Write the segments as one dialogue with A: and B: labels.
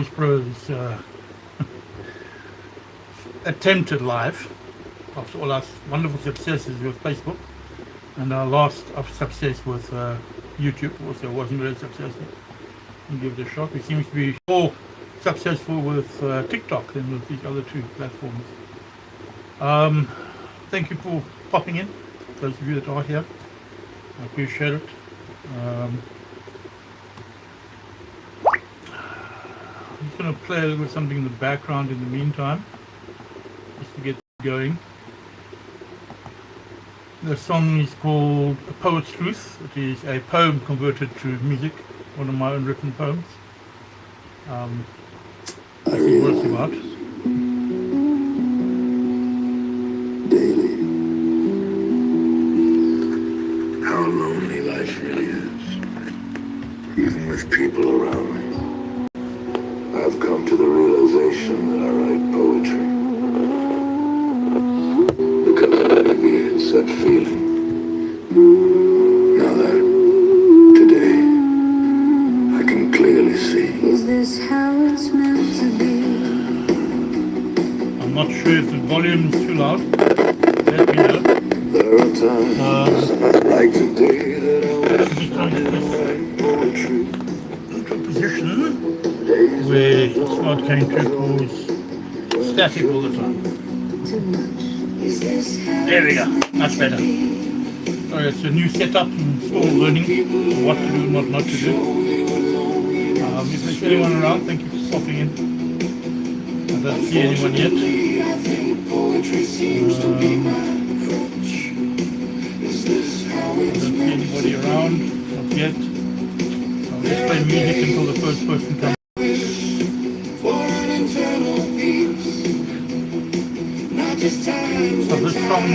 A: Bros attempted live after all our wonderful successes with Facebook and our last of success with YouTube also wasn't very successful. And give it a shot. We seem to be more successful with TikTok than with these other two platforms. Thank you for popping in, those of you that are here. I appreciate it. I'm just going to play a little bit something in the background in the meantime, just to get going. The song is called A Poet's Truth. It is a poem converted to music, one of my own written poems. This is what it's about.
B: Daily, how lonely life really is, even with people around me. I've come to the realization that I write poetry because maybe it's that feeling. Now that today I can clearly see.
C: Is this how it's meant to be?
A: I'm not sure if the volume is too loud. Let me know.
B: There are times like today that I want to write poetry.
A: Into a position where it's not going to cause static all the time.
C: Too much. Is this how
A: There we go, much better. Sorry, it's a new setup and still learning what to do and what not to do. If there's anyone around, thank you for popping in. I don't see anyone yet. I don't see anybody around, not yet. I'll just play music until the first person comes. So this song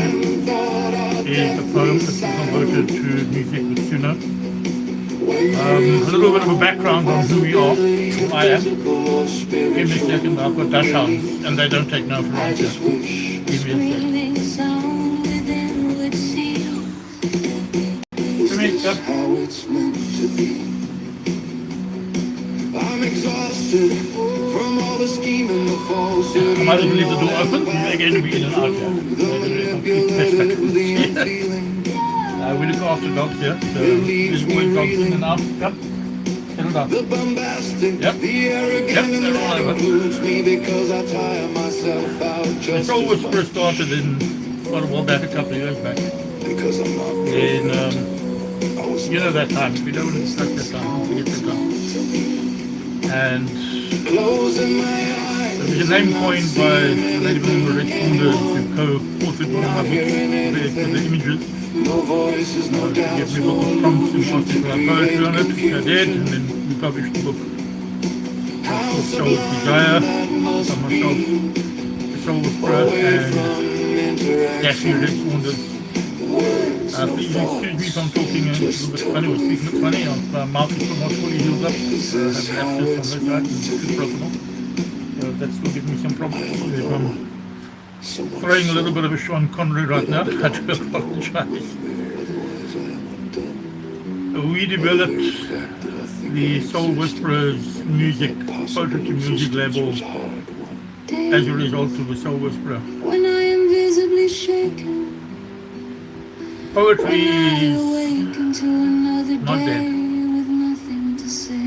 A: is a poem that's converted to music with Suno. A little bit of a background on who we are, who I am. Give me a second, I've got dash hounds and they don't take no for answers. Give me a second. Give me a second.
B: I'm exhausted from all the scheming, the false.
A: I might even leave the door open. They're going to be in and out here. We look after dogs here, so there's always dogs in and out. Yep. Settle down.
B: The bombastic,
A: Yep.
B: the arrogant,
A: Yep, they're all over.
B: includes me because I tire myself out
A: It's
B: just
A: always first started in quite a while back, a couple of years back.
B: because I'm not
A: In,
B: I was
A: you know that time, we don't want to discuss that time, don't forget that time. And
B: closing my eyes.
A: there was a name coined by a lady named Marie Saunders who co-authored one of my books for the images.
B: No voices, no
A: Give
B: doubts,
A: me a
B: no
A: book of prompts and wanted to write poetry on it, which I did, and then we published the book. Called Soul's Desire, by myself, The Soul Whisperer, and Daphne Red Saunders. Please excuse me if I'm talking a little bit funny or speaking a bit funny. My mouth is still not fully healed up. I have an abscess on this side, it's broken off. So that's still giving me some problems. If I'm throwing a little bit of a Sean Connery right now, I do apologize. We developed the Soul Whisperers music, poetry to music label as a result of the Soul Whisperer.
C: When I am visibly shaken,
A: Poetry
C: when I
A: is
C: awaken to another
A: not
C: day
A: dead.
C: with nothing to say.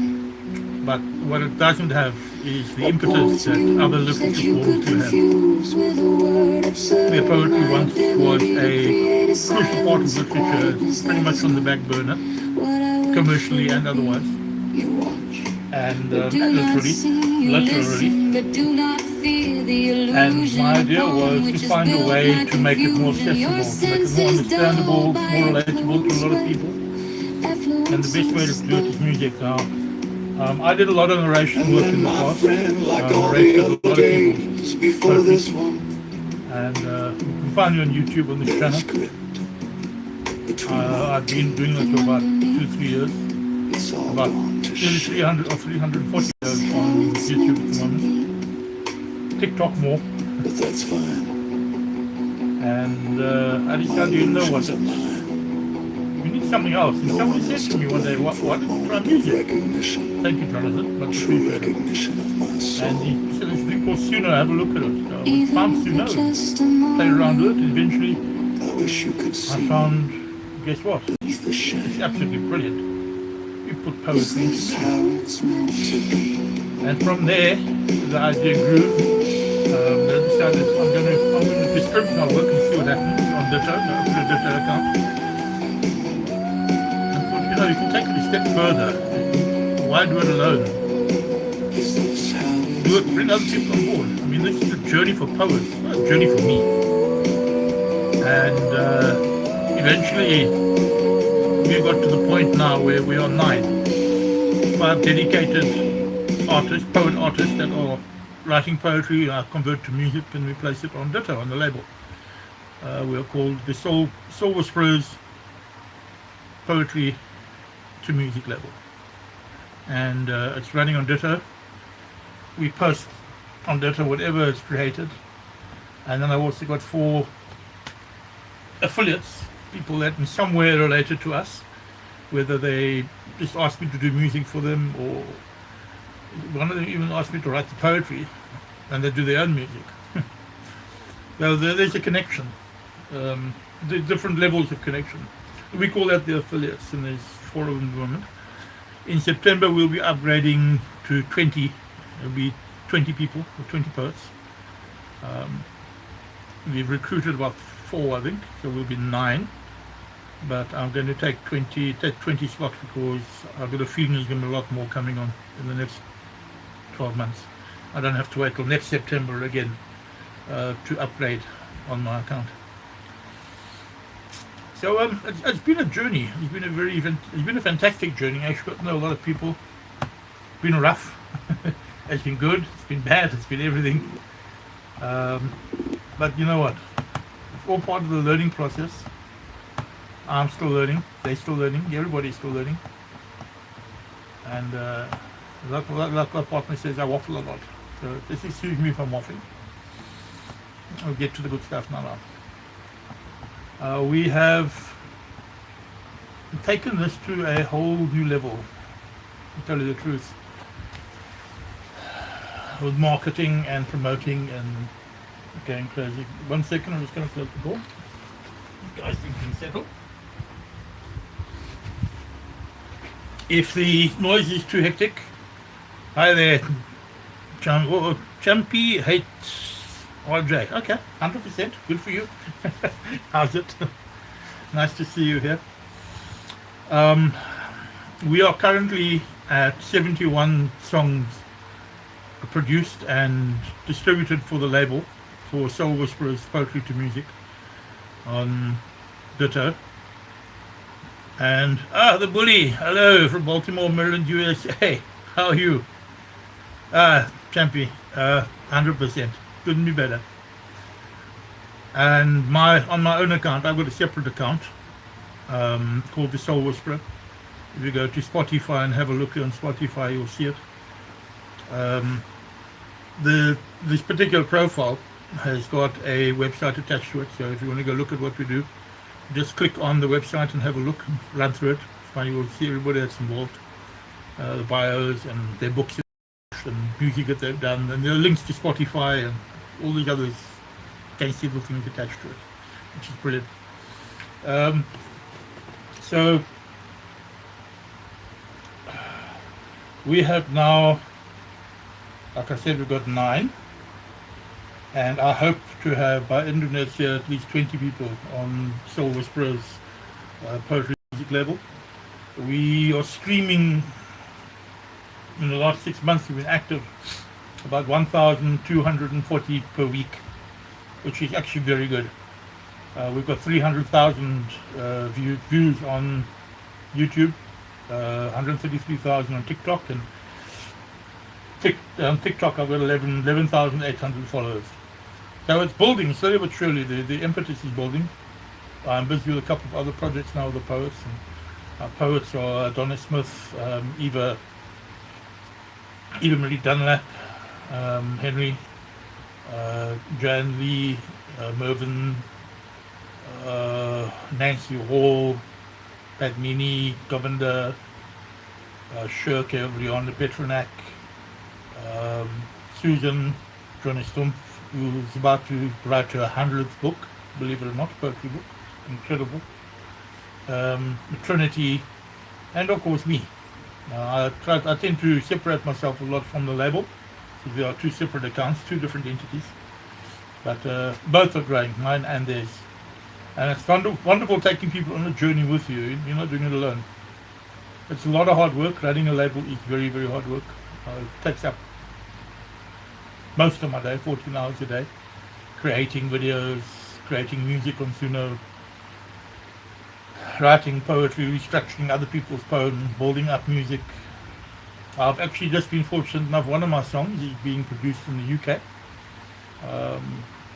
A: But what it doesn't have is the impetus that other literature forms do have. Where poetry once was a crucial part of literature, it's pretty much on the back burner, commercially and otherwise, and literally. And my idea was to find a way to make it more accessible, to make it more understandable, more relatable to a lot of people. And the best way to do it is music now. I did a lot of narration work in the past. Narrated a lot of people's poetry. And you can find me on YouTube on this channel. I've been doing this for about 2-3 years. About nearly 300 or 340 years on YouTube at the moment. TikTok more.
B: But that's fine.
A: And I decided, you know what, we need something else. And somebody said to me one day, what? Try music.
B: Recognition.
A: Thank you, Jonathan. Much
B: True
A: appreciated.
B: recognition of myself.
A: And he said, this thing called Suno, have a look at it. We
C: Even
A: found
C: for
A: Suno,
C: just a
A: played around with it,
C: moment.
A: and eventually
B: I wish you could
A: I
B: see
A: found, guess what?
B: beneath the
A: It's
B: shade.
A: absolutely brilliant. You put
C: Is
A: poetry into
C: this
A: music.
C: how it's meant to be?
A: And from there, the idea grew. Then I decided I'm going to distribute my work and see what happens on Ditto. I opened a Ditto account. And thought, you know, you can take it a step further. Why do it alone?
B: Is this how
A: Do it, bring other people on board. I mean, this is a journey for poets, it's not a journey for me. And eventually, we got to the point now where we are 5 dedicated artists, poet artists that are writing poetry, convert to music, and we place it on Ditto, on the label. We are called the Soul Whisperers Poetry to Music label. And it's running on Ditto. We post on Ditto whatever is created. And then I've also got 4 affiliates, people that in some way are related to us, whether they just ask me to do music for them, or one of them even asked me to write the poetry, and they do their own music. So there's a connection, the different levels of connection. We call that the affiliates, and there's 4 of them at the moment. In September we'll be upgrading to 20. It'll be 20 people, or 20 poets. We've recruited about 4, I think, so we'll be 9. But I'm going to take 20 slots because I've got a feeling there's going to be a lot more coming on in the next 12 months. I don't have to wait till next September again to upgrade on my account. So it's been a journey. It's been a fantastic journey. I actually got to know a lot of people. It's been rough. It's been good. It's been bad. It's been everything. But you know what? It's all part of the learning process. I'm still learning. They're still learning. Everybody's still learning. And like my partner says, I waffle a lot. So just excuse me if I'm waffling. I'll get to the good stuff now. We have taken this to a whole new level, to tell you the truth, with marketing and promoting and going crazy. 1 second, I'm just going to close the door. You guys can settle. If the noise is too hectic, hi there, Champy hates RJ. Okay, 100%. Good for you. How's it? Nice to see you here. We are currently at 71 songs produced and distributed for the label for Soul Whisperers Poetry to Music on Ditto. And the bully, hello from Baltimore, Maryland, USA. How are you? Champy, 100%. Couldn't be better. And on my own account, I've got a separate account called the Soul Whisperer. If you go to Spotify and have a look on Spotify, you'll see it. This particular profile has got a website attached to it, so if you want to go look at what we do, just click on the website and have a look, run through it. And you will see everybody that's involved, the bios and their books and music that they've done, and there are links to Spotify and all these other tasty little things attached to it, which is brilliant. So we have now, like I said, we've got 9, and I hope to have by end of next year at least 20 people on Soul Whisperers poetry music label. We are streaming, in the last 6 months we've been active, about 1,240 per week, which is actually very good. We've got 300,000 views on YouTube, 133,000 on TikTok, and on TikTok I've got 11,800 followers. So it's building slowly but surely. The impetus is building. I'm busy with a couple of other projects now with the poets. And our poets are Donna Smith, Eva Marie Dunlap, Henry, Jan Lee, Mervyn, Nancy Hall, Padmini, Govinda, Shirk, Brianna Petronak, Susan Jonas-Stumpf, who's about to write her 100th book, believe it or not, poetry book, incredible. Trinity, and of course me. I tend to separate myself a lot from the label. So there are two separate accounts, two different entities, but both are growing, mine and theirs. And it's wonderful taking people on a journey with you. You're not doing it alone. It's a lot of hard work. Running a label is very, very hard work. It takes up most of my day, 14 hours a day, creating videos, creating music on Suno, writing poetry, restructuring other people's poems, building up music. I've actually just been fortunate enough, one of my songs is being produced in the UK.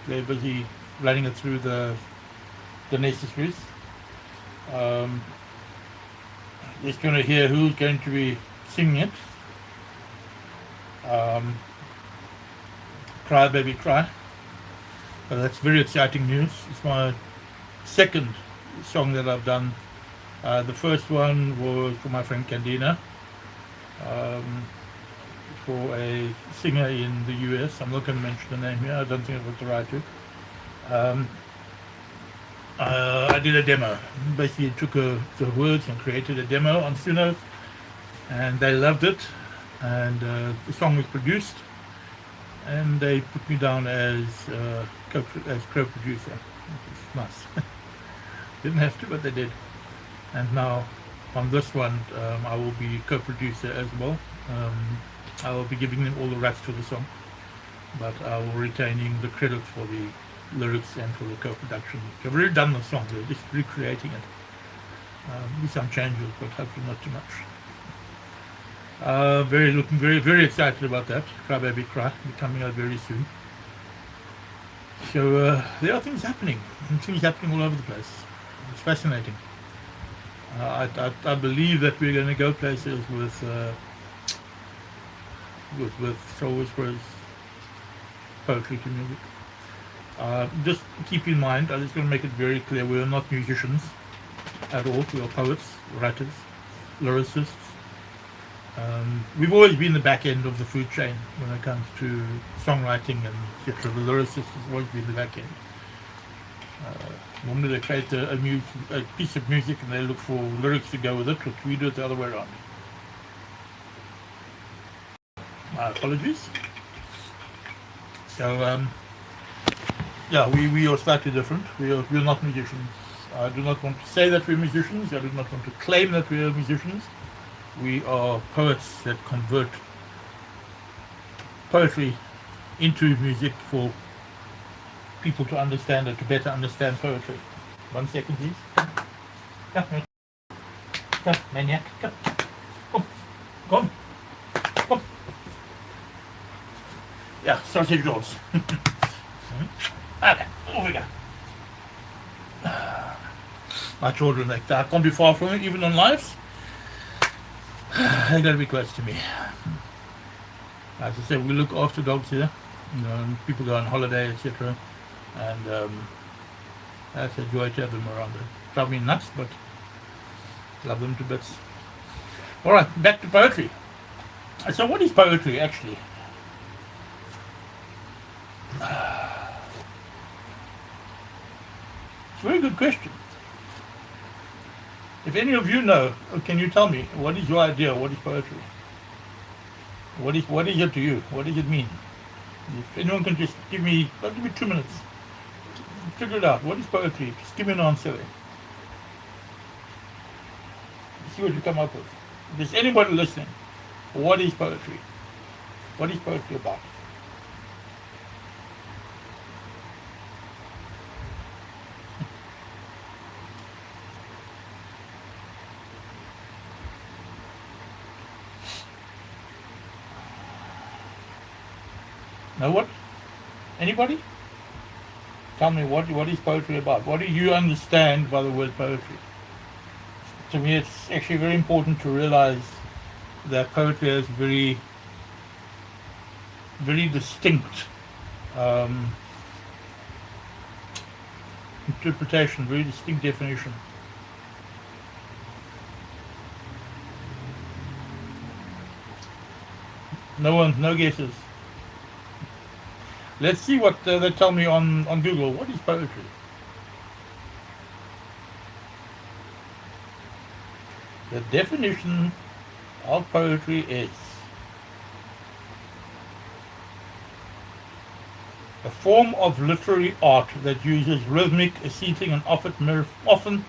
A: They're busy running it through the necessaries. Just going to hear who's going to be singing it. Cry Baby Cry. That's very exciting news. It's my second song that I've done. The first one was for my friend Candina, for a singer in the US. I'm not going to mention the name here. I don't think I've got the right to. I did a demo. Basically took the words and created a demo on Suno, and they loved it, and the song was produced, and they put me down as co-producer, which is nice. Didn't have to, but they did. And now on this one, I will be co-producer as well. I will be giving them all the rights to the song, but I will retaining the credit for the lyrics and for the co-production. I've already done the song, they're just recreating it. With some changes, but hopefully not too much. Looking very excited about that. Cry Baby Cry, be coming out very soon. So there are things happening all over the place. It's fascinating. I believe that we're going to go places with Soul Whisperers poetry to music. Just keep in mind, I'm just going to make it very clear, we are not musicians at all. We are poets, writers, lyricists. We've always been the back end of the food chain when it comes to songwriting and etc. The lyricist has always been the back end. Normally they create a piece of music and they look for lyrics to go with it, but we do it the other way around. My apologies. So yeah, we are slightly different. We're not musicians. I do not want to say that we're musicians. I do not want to claim that we are musicians. We are poets that convert poetry into music for people to understand it, to better understand poetry. 1 second, please. Come, maniac. Come. Yeah, sausage rolls. Okay, over we go. My children, I can't be far from it, even on lives. They gotta be close to me. As I said, we look after dogs here. And people go on holiday, etc. And that's a joy to have them around. They drive me nuts, but love them to bits. All right, back to poetry. So, what is poetry actually? It's a very good question. If any of you know, can you tell me, what is your idea? What is poetry? What is it to you? What does it mean? If anyone can just give me 2 minutes, figure it out. What is poetry? Just give me an answer there. See what you come up with. If there's anybody listening, what is poetry? What is poetry about? Know what? Anybody? Tell me what is poetry about? What do you understand by the word poetry? To me, it's actually very important to realize that poetry has very distinct interpretation, very distinct definition. No guesses. Let's see what they tell me on Google. What is poetry? The definition of poetry is a form of literary art that uses rhythmic, ascetic, and often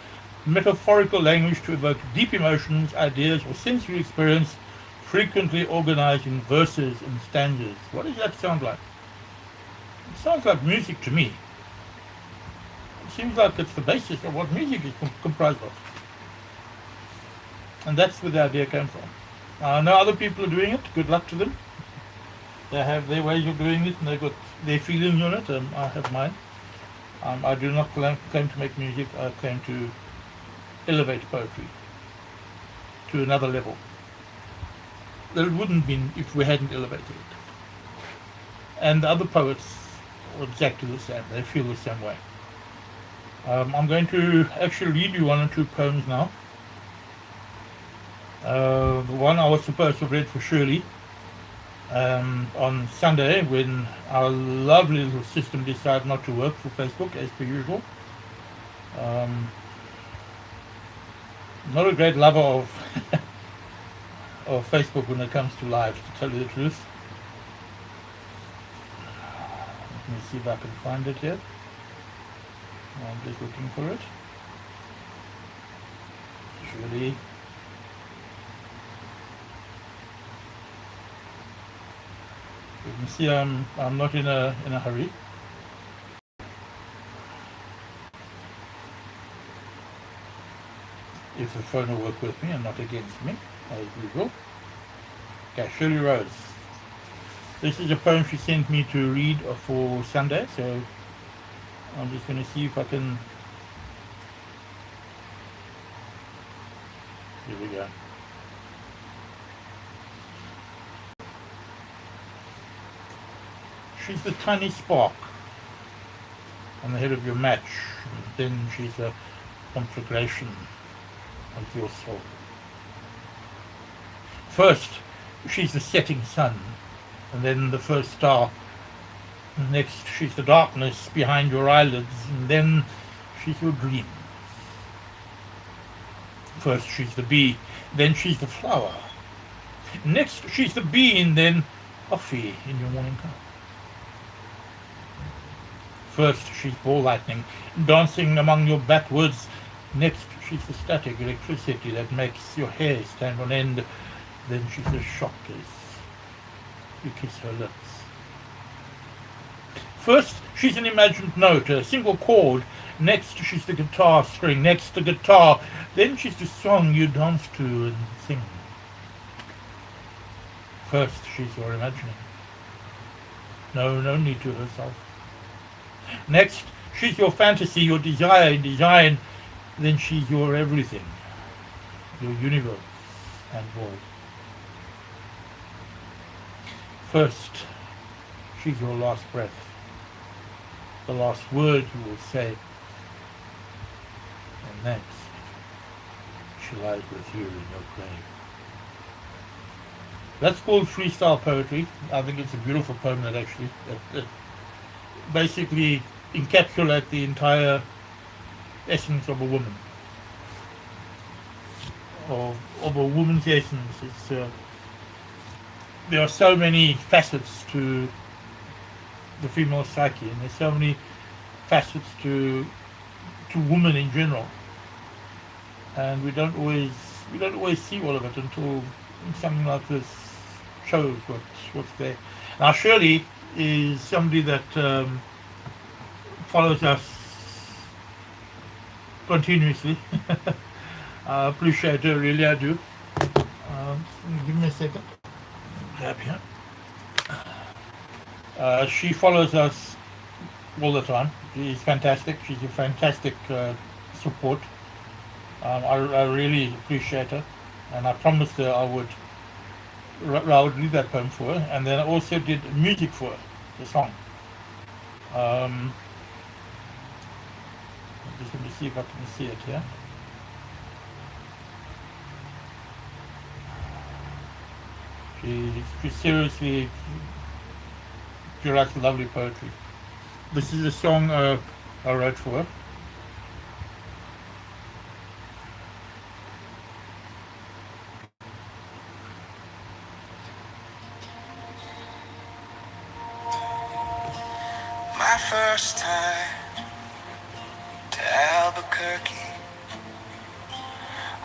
A: metaphorical language to evoke deep emotions, ideas, or sensory experience, frequently organized in verses and stanzas. What does that sound like? It sounds like music to me. It seems like it's the basis of what music is comprised of. And that's where the idea came from. I know other people are doing it. Good luck to them. They have their ways of doing it, and they've got their feelings on it. I have mine. I do not claim to make music. I claim to elevate poetry to another level. That it wouldn't be if we hadn't elevated it. And the other poets are exactly the same. They feel the same way. I'm going to actually read you one or two poems now. The one I was supposed to have read for Shirley on Sunday when our lovely little system decided not to work for Facebook as per usual. Not a great lover of of Facebook when it comes to lives, to tell you the truth. Let me see if I can find it here. I'm just looking for it. Shirley. You can see I'm not in a hurry. If the phone will work with me and not against me, as usual. Okay, Shirley Rose. This is a poem she sent me to read for Sunday, so I'm just going to see if I can. Here we go. She's the tiny spark on the head of your match, and then she's a conflagration of your soul. First, she's the setting sun, and then the first star. Next, she's the darkness behind your eyelids, and then she's your dreams. First, she's the bee, then she's the flower. Next, she's the bee, and then coffee in your morning cup. First, she's ball lightning, dancing among your backwoods. Next, she's the static electricity that makes your hair stand on end. Then she's the shock as you kiss her lips. First, she's an imagined note, a single chord. Next, she's the guitar string. Next, the guitar. Then she's the song you dance to and sing. First, she's your imagining. No need to herself. Next, she's your fantasy, your desire in design. Then she's your everything, your universe and world. First, she's your last breath, the last word you will say. And next, she lies with you in your grave. That's called freestyle poetry. I think it's a beautiful poem that actually that basically encapsulates the entire essence of a woman, of a woman's essence. It's there are so many facets to the female psyche, and there's so many facets to women in general, and we don't always see all of it until something like this shows what's there. Now Shirley is somebody that follows us continuously. I appreciate her, really I do. Give me a second. Grab here. She follows us all the time. She's fantastic. She's a fantastic support. I really appreciate her, and I promised her I would read that poem for her, and then I also did music for her, the song. I'm just going to see if I can see it here. She seriously, she writes lovely poetry. This is a song I wrote for her.
C: My first time to Albuquerque,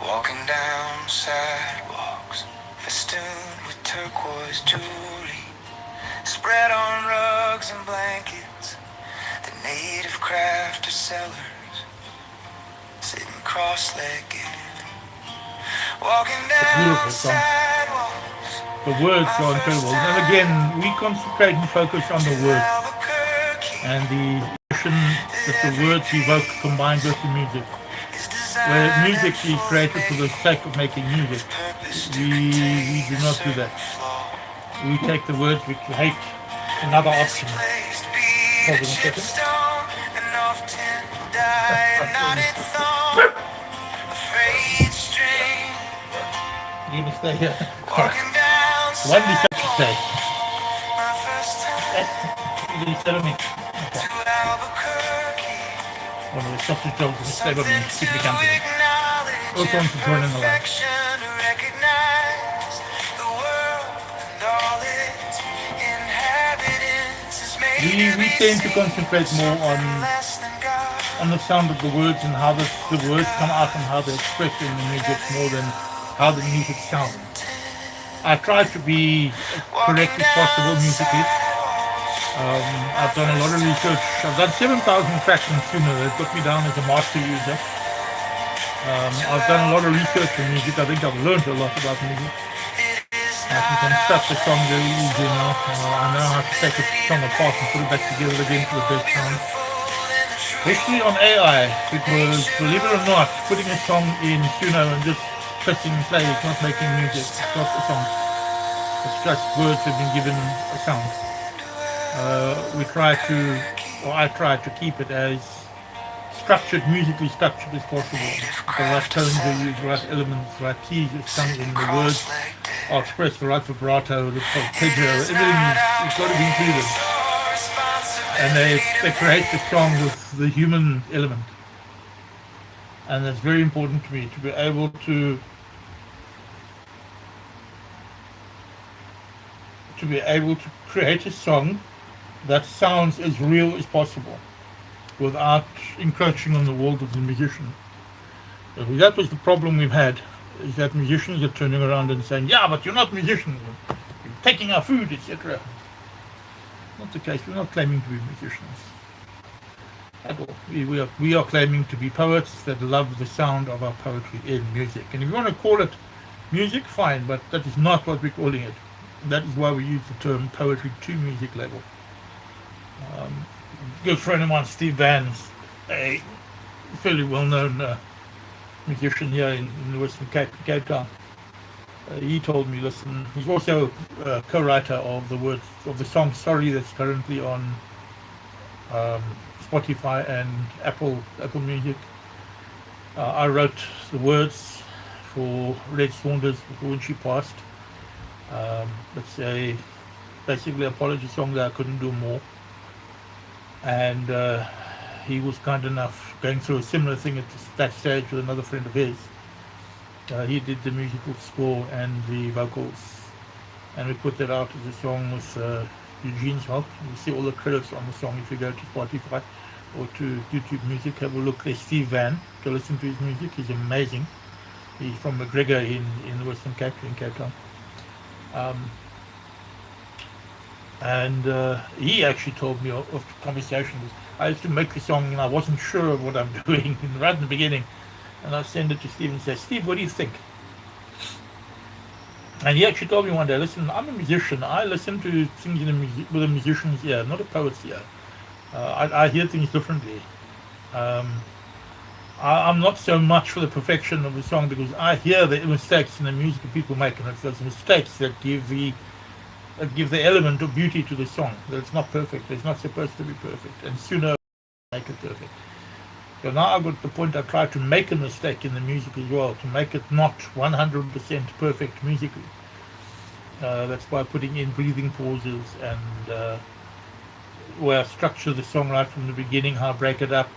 C: walking down sidewalks festooned with turquoise jewelry, spread on rugs and blankets. The native crafter sellers sitting cross-legged, walking down
A: Beautiful song.
C: sidewalks.
A: The words are incredible. And again, we concentrate and focus on the words
C: Albuquerque
A: and the emotion that the words evoke combined with the music.
C: is
A: Where
C: designed
A: music is
C: for
A: created for the sake of making music,
C: purpose to
A: we do not do that.
C: flaw.
A: We take the words which we hate. Another option.
C: Misplaced
A: Hold
C: beat
A: on a
C: a
A: second.
C: chipstone and often die a knotted thong. Afraid string
A: You gonna stay here?
C: walking down
A: What did you say?
C: my first time
A: You gonna stay with me?
C: to Albuquerque.
A: One of the sausage dogs will stay with me.
C: Something
A: Keep me
C: to
A: company.
C: acknowledge
A: Also want to join in the line.
C: imperfection, to recognize the world and all its inhabitants is made to
A: We
C: be
A: tend to
C: seen.
A: concentrate more
C: Less than God.
A: on the sound of the words and how the words come out and how they're expressed in the music more than how the music sounds. I try to be as correct as possible musically. I've done a lot of research. I've done 7,000 tracks in Suno. They put me down as a master user. I've done a lot of research in music. I think I've learned a lot about music. I can construct a song very easily now. I know how to take a song apart and put it back together again to the best sound. Especially on AI, because believe it or not, putting a song in Suno and just pressing play is not making music. It's not a song. It's just words have been given a sound. We try to, or I try to keep it as structured, musically structured as possible. The right tones are used, the right elements, the right keys are sung in, the words are expressed, the right vibrato, the arpeggio, everything is got to be included. And they create the song with the human element. And that's very important to me, to be able to create a song that sounds as real as possible without encroaching on the world of the musician. That was the problem we've had, is that musicians are turning around and saying, yeah, but you're not musicians, you're taking our food, etc. Not the case. We're not claiming to be musicians at all. We are claiming to be poets that love the sound of our poetry in music. And if you want to call it music, fine, but that is not what we're calling it. That is why we use the term poetry to music level. A good friend of mine, Steve Vans, a fairly well-known musician here in the Western Cape Town. He told me, listen, he's also a co-writer of the words of the song Sorry that's currently on Spotify and Apple Music. I wrote the words for Red Saunders when she passed. It's basically an apology song that I couldn't do more. And he was kind enough, going through a similar thing at that stage with another friend of his. He did the musical score and the vocals, and we put that out as a song with Eugene's help. You see all the credits on the song if you go to Spotify or to YouTube Music. Have a look. There's Steve Van. Go listen to his music. He's amazing. He's from McGregor in the Western Cape, in Cape Town. And he actually told me of conversations. I used to make the song and I wasn't sure of what I'm doing right in the beginning. And I send it to Steve and say, Steve, what do you think? And he actually told me one day, listen, I'm a musician. I listen to things with a musician's ear, not a poet's ear. I hear things differently. I'm not so much for the perfection of the song because I hear the mistakes in the music that people make, and it's those mistakes that give the element of beauty to the song. That it's not perfect. It's not supposed to be perfect, and sooner make it perfect. So now I've got the point. I try to make a mistake in the music as well, to make it not 100% perfect musically. That's by putting in breathing pauses and where I structure the song right from the beginning, how I break it up,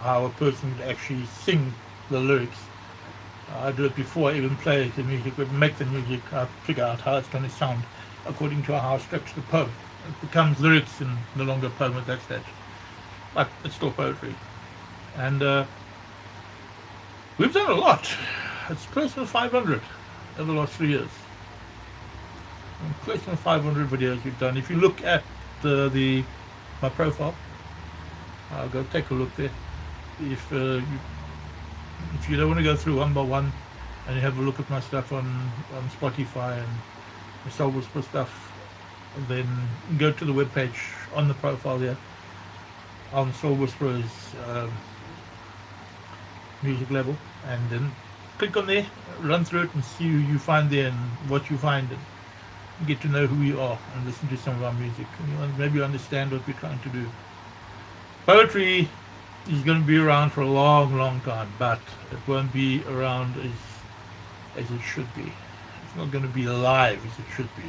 A: how a person would actually sing the lyrics. I do it before I even play the music, but make the music, I figure out how it's going to sound according to how I structure the poem. It becomes lyrics and no longer a poem at that stage. But it's still poetry. And we've done a lot. It's close to 500 over the last 3 years. Close to 500 videos we've done. If you look at my profile, I'll go take a look there. If you don't want to go through one by one and you have a look at my stuff on Spotify and the Soul Whisper stuff, then go to the webpage on the profile there on Soul Whisperer's music level, and then click on there, run through it and see who you find there and what you find, and get to know who we are and listen to some of our music and maybe understand what we're trying to do. Poetry is going to be around for a long, long time, but it won't be around as it should be. It's not going to be alive as it should be.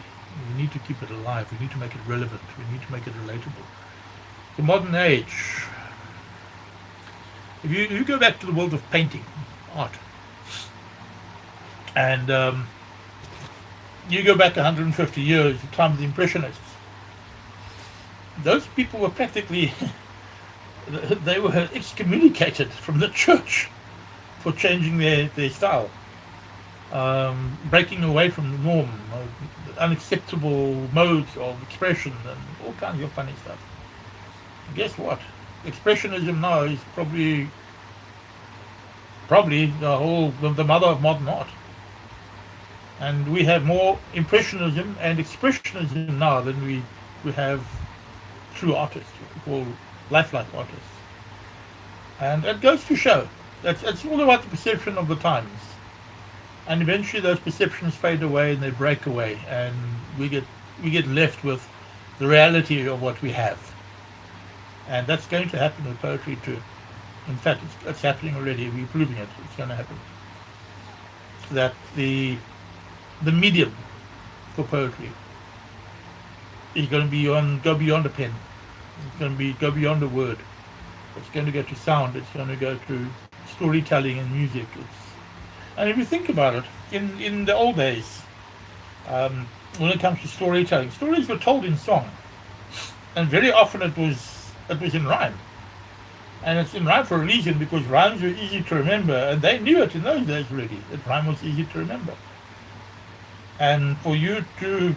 A: We need to keep it alive. We need to make it relevant. We need to make it relatable. The modern age, if you go back to the world of painting, art, and you go back 150 years, the time of the Impressionists, those people were practically they were excommunicated from the church for changing their style, breaking away from the norm, unacceptable modes of expression and all kinds of funny stuff. Guess what? Expressionism now is probably the mother of modern art. And we have more impressionism and expressionism now than we have true artists, what we call lifelike artists. And it goes to show that it's all about the perception of the times. And eventually those perceptions fade away and they break away, and we get left with the reality of what we have. And that's going to happen with poetry too. In fact, it's happening already. We're proving it. It's going to happen. That the medium for poetry is going to go beyond a pen. It's going to go beyond a word. It's going to go to sound. It's going to go to storytelling and music. And if you think about it, in the old days, when it comes to storytelling, stories were told in song, and very often it was in rhyme. And it's in rhyme for a reason, because rhymes were easy to remember, and they knew it in those days already, that rhyme was easy to remember. And for you to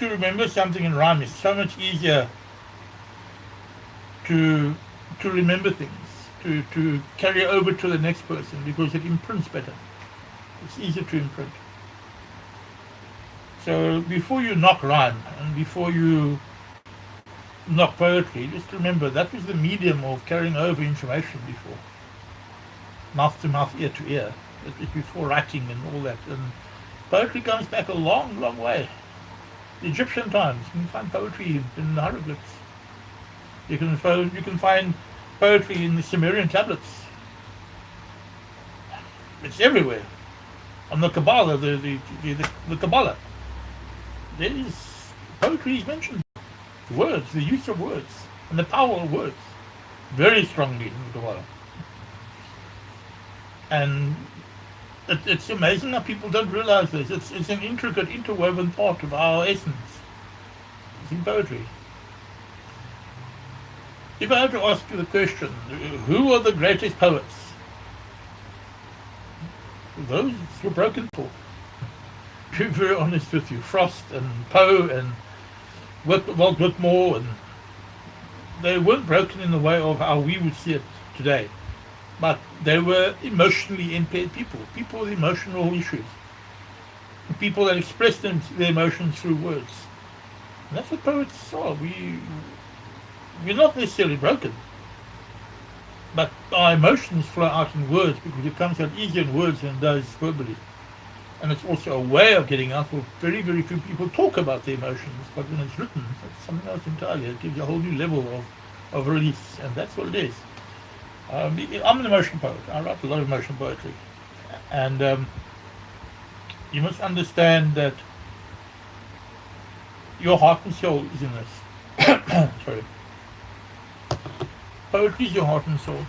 A: remember something in rhyme is so much easier to remember things, to carry over to the next person, because it imprints better. It's easier to imprint. So before you knock rhyme and before you knock poetry, just remember that was the medium of carrying over information before. Mouth to mouth, ear to ear. It was before writing and all that. And poetry comes back a long, long way. The Egyptian times, you can find poetry in the hieroglyphs. You can find poetry in the Sumerian tablets. It's everywhere. On the Kabbalah, the Kabbalah, there is poetry is mentioned. Words, the use of words, and the power of words, very strongly in the Kabbalah. And it's amazing that people don't realize this. It's an intricate, interwoven part of our essence. It's in poetry. If I have to ask you the question, who are the greatest poets? Those were broken for. To be very honest with you, Frost and Poe and Walt Whitmore, and they weren't broken in the way of how we would see it today. But they were emotionally impaired people with emotional issues, people that express their emotions through words. And that's what poets are. We're not necessarily broken, but our emotions flow out in words, because it comes out easier in words than it does verbally. And it's also a way of getting out. For very, very few people talk about their emotions, but when it's written, it's something else entirely. It gives you a whole new level of release, and that's what it is. I'm an emotion poet. I write a lot of emotion poetry, and You must understand that your heart and soul is in this. Sorry. Poetry is your heart and soul.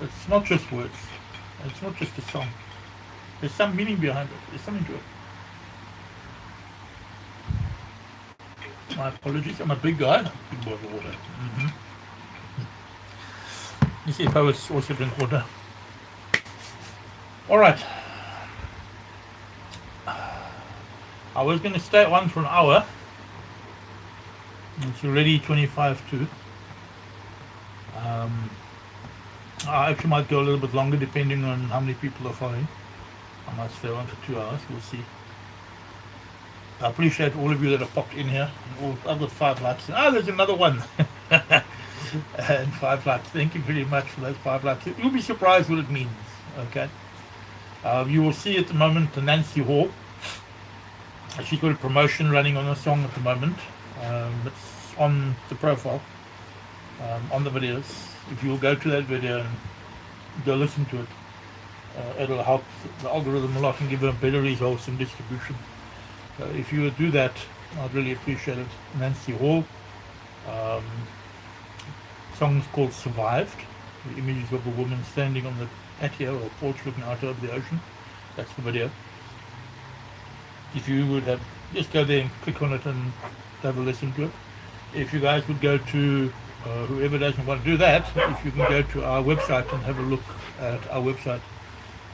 A: It's not just words. It's not just a song. There's some meaning behind it. There's something to it. My apologies. I'm a big guy. Big boy of water. You see, poets also drink water. All right. I was going to stay on for an hour. It's already 25 to. I actually might go a little bit longer depending on how many people are following. I might stay on for 2 hours. We'll see. I appreciate all of you that have popped in here. I've got 5 likes. There's another one. And 5 likes. Thank you very much for those 5 likes. You'll be surprised what it means. Okay. You will see at the moment Nancy Hall. She's got a promotion running on a song at the moment. It's on the profile, on the videos. If you'll go to that video and go listen to it, it'll help the algorithm a lot and give her better results in distribution. So if you would do that, I'd really appreciate it. Nancy Hall. Song is called Survived. The images of a woman standing on the patio or porch looking out over the ocean. That's the video. If you would have, just go there and click on it and have a listen to it. If you guys would go to, whoever doesn't want to do that, if you can go to our website and have a look at our website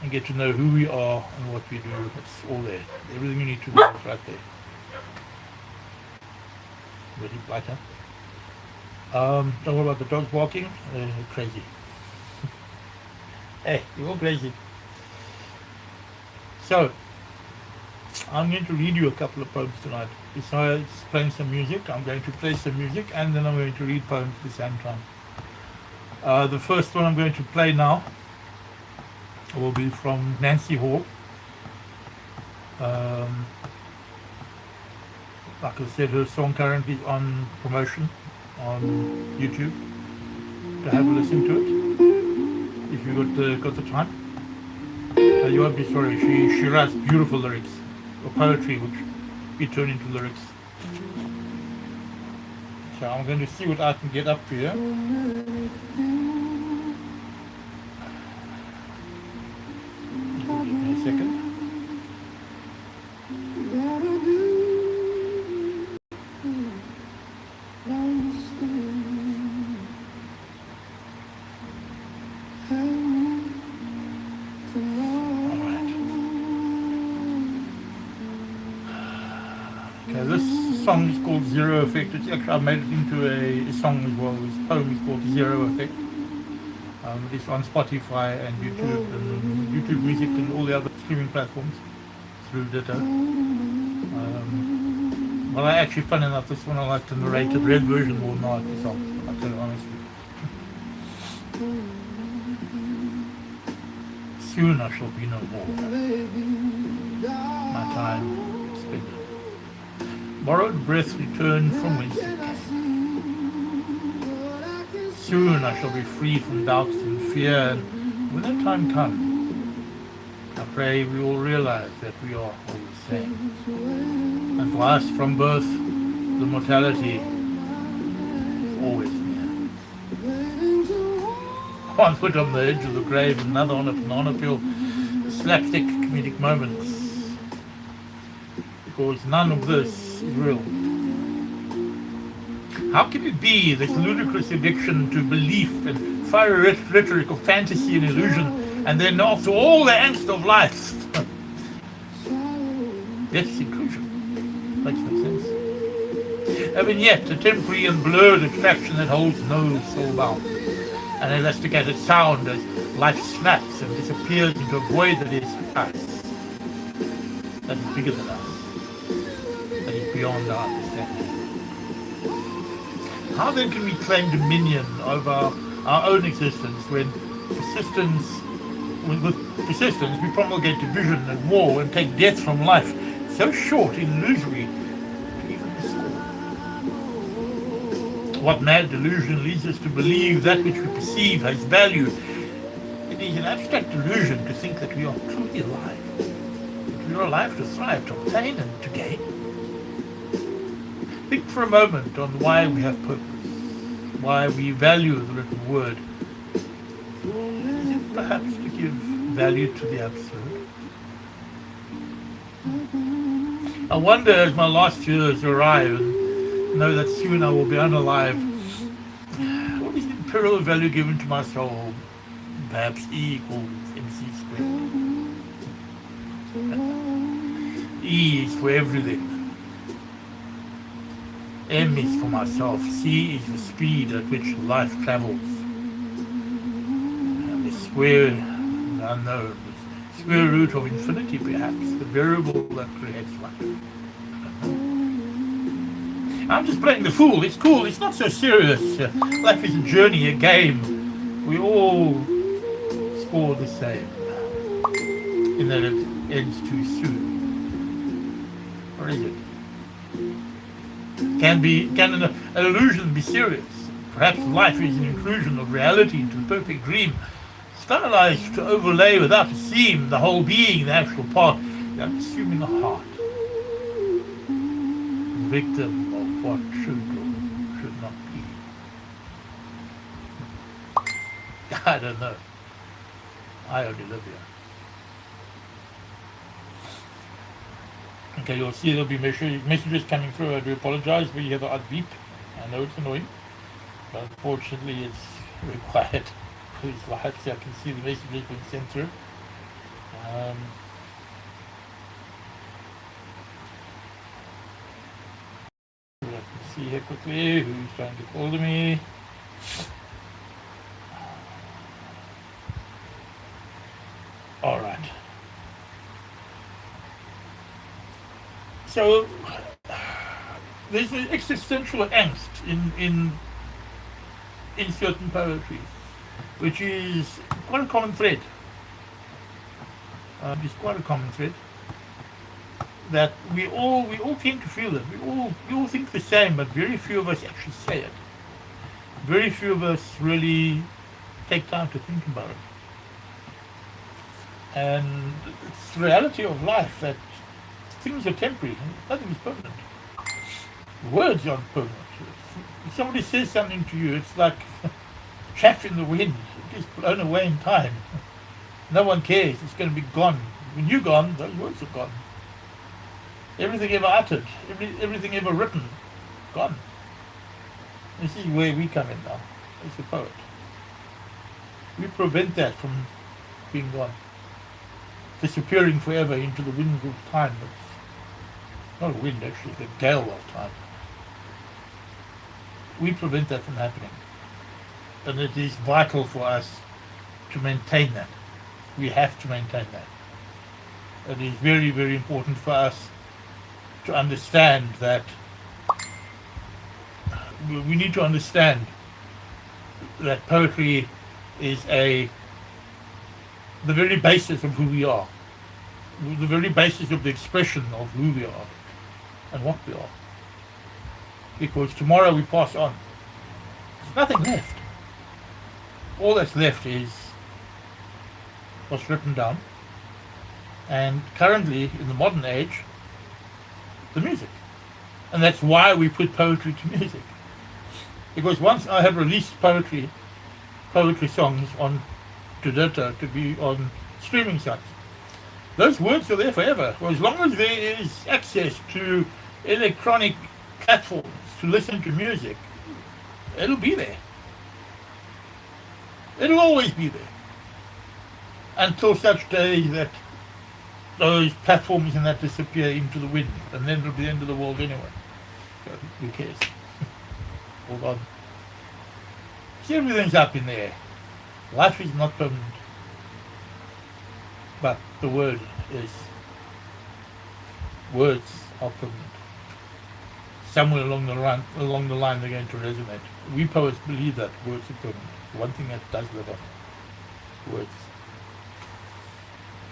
A: and get to know who we are and what we do, it's all there. Everything you need to know is right there. Really brighter. Don't worry about the dogs barking. They're crazy. Hey, you're all crazy. So, I'm going to read you a couple of poems tonight. Besides playing some music, I'm going to play some music and then I'm going to read poems at the same time. The first one I'm going to play now will be from Nancy Hall. Like I said, her song currently is on promotion on YouTube. To have a listen to it, if you got the time. You won't be sorry. She writes beautiful lyrics, or poetry which be turned into lyrics. So I'm going to see what I can get up here. Give me a second. This song is called Zero Effect. It's actually, I made it into a song as well. This poem is called Zero Effect. It's on Spotify and YouTube Music and all the other streaming platforms through Ditto. But I actually, fun enough, this one I like the narrated red version more than I like the song. I'll tell you honestly. Soon I shall be no more. My time spent. Borrowed breath returned from whence it came. Soon I shall be free from doubts and fear, and when that time comes, I pray we all realize that we are all the same. And for us from birth, the mortality is always near. One foot on the edge of the grave, another on a banana peel, slapstick comedic moments. Because none of this is real. How can it be this ludicrous addiction to belief and fiery rhetoric of fantasy and illusion, and then after all the angst of life, death's inclusion? Makes no sense. Even yet, a temporary and blurred abstraction that holds no soul bound. An elasticated sound as life snaps and disappears into a void that is us. That is bigger than us. That is beyond our understanding. How then can we claim dominion over our own existence when with persistence we promulgate division and war and take death from life so short, illusory, to even the score? What mad delusion leads us to believe that which we perceive has value? It is an abstract delusion to think that we are truly alive. You're alive to thrive, to obtain, and to gain. Think for a moment on why we have purpose, why we value the written word. Is it perhaps to give value to the absurd? I wonder, as my last years arrive and know that soon I will be unalive, what is the imperial value given to my soul? Perhaps E equals MC squared. E is for everything. M is for myself. C is the speed at which life travels. And the square, the unknown, the square root of infinity perhaps, the variable that creates life. I'm just playing the fool. It's cool. It's not so serious. Life is a journey, a game. We all score the same. In that it ends too soon. Or is it? Can an illusion be serious? Perhaps life is an intrusion of reality into a perfect dream, stylized to overlay without a seam the whole being, the actual part, the unassuming heart. Victim of what should or should not be. I don't know. I only live here. Okay, you'll see there'll be messages coming through. I do apologize if you hear the odd beep. I know it's annoying, but unfortunately it's very quiet. It's live, so I can see the messages being sent through. Let me see here quickly who's trying to call to me. All right. So there's an existential angst in certain poetry, which is quite a common thread. It's quite a common thread that we all tend to feel it. We all think the same, but very few of us actually say it. Very few of us really take time to think about it. And it's the reality of life that things are temporary. Nothing is permanent. Words aren't permanent. If somebody says something to you, it's like chaff in the wind. It gets blown away in time. No one cares. It's going to be gone. When you're gone, those words are gone. Everything ever uttered, everything ever written, gone. This is where we come in now, as a poet. We prevent that from being gone, disappearing forever into the winds of time. It's not a wind, actually, it's a gale of time. We prevent that from happening. And it is vital for us to maintain that. We have to maintain that. It is very, very important for us to understand that we need to understand that poetry is the very basis of who we are, the very basis of the expression of who we are and what we are. Because tomorrow we pass on. There's nothing left. All that's left is what's written down, and currently in the modern age, the music. And that's why we put poetry to music. Because once I have released poetry songs on to data to be on streaming sites, those words are there forever. For as long as there is access to electronic platforms to listen to music, it'll be there. It'll always be there. Until such day that those platforms and that disappear into the wind, and then it'll be the end of the world anyway. So who cares? All gone. See, everything's up in the air. Life is not permanent. But the words are permanent. Somewhere along the line they're going to resonate. We poets believe that words are permanent. One thing that does live on. Words.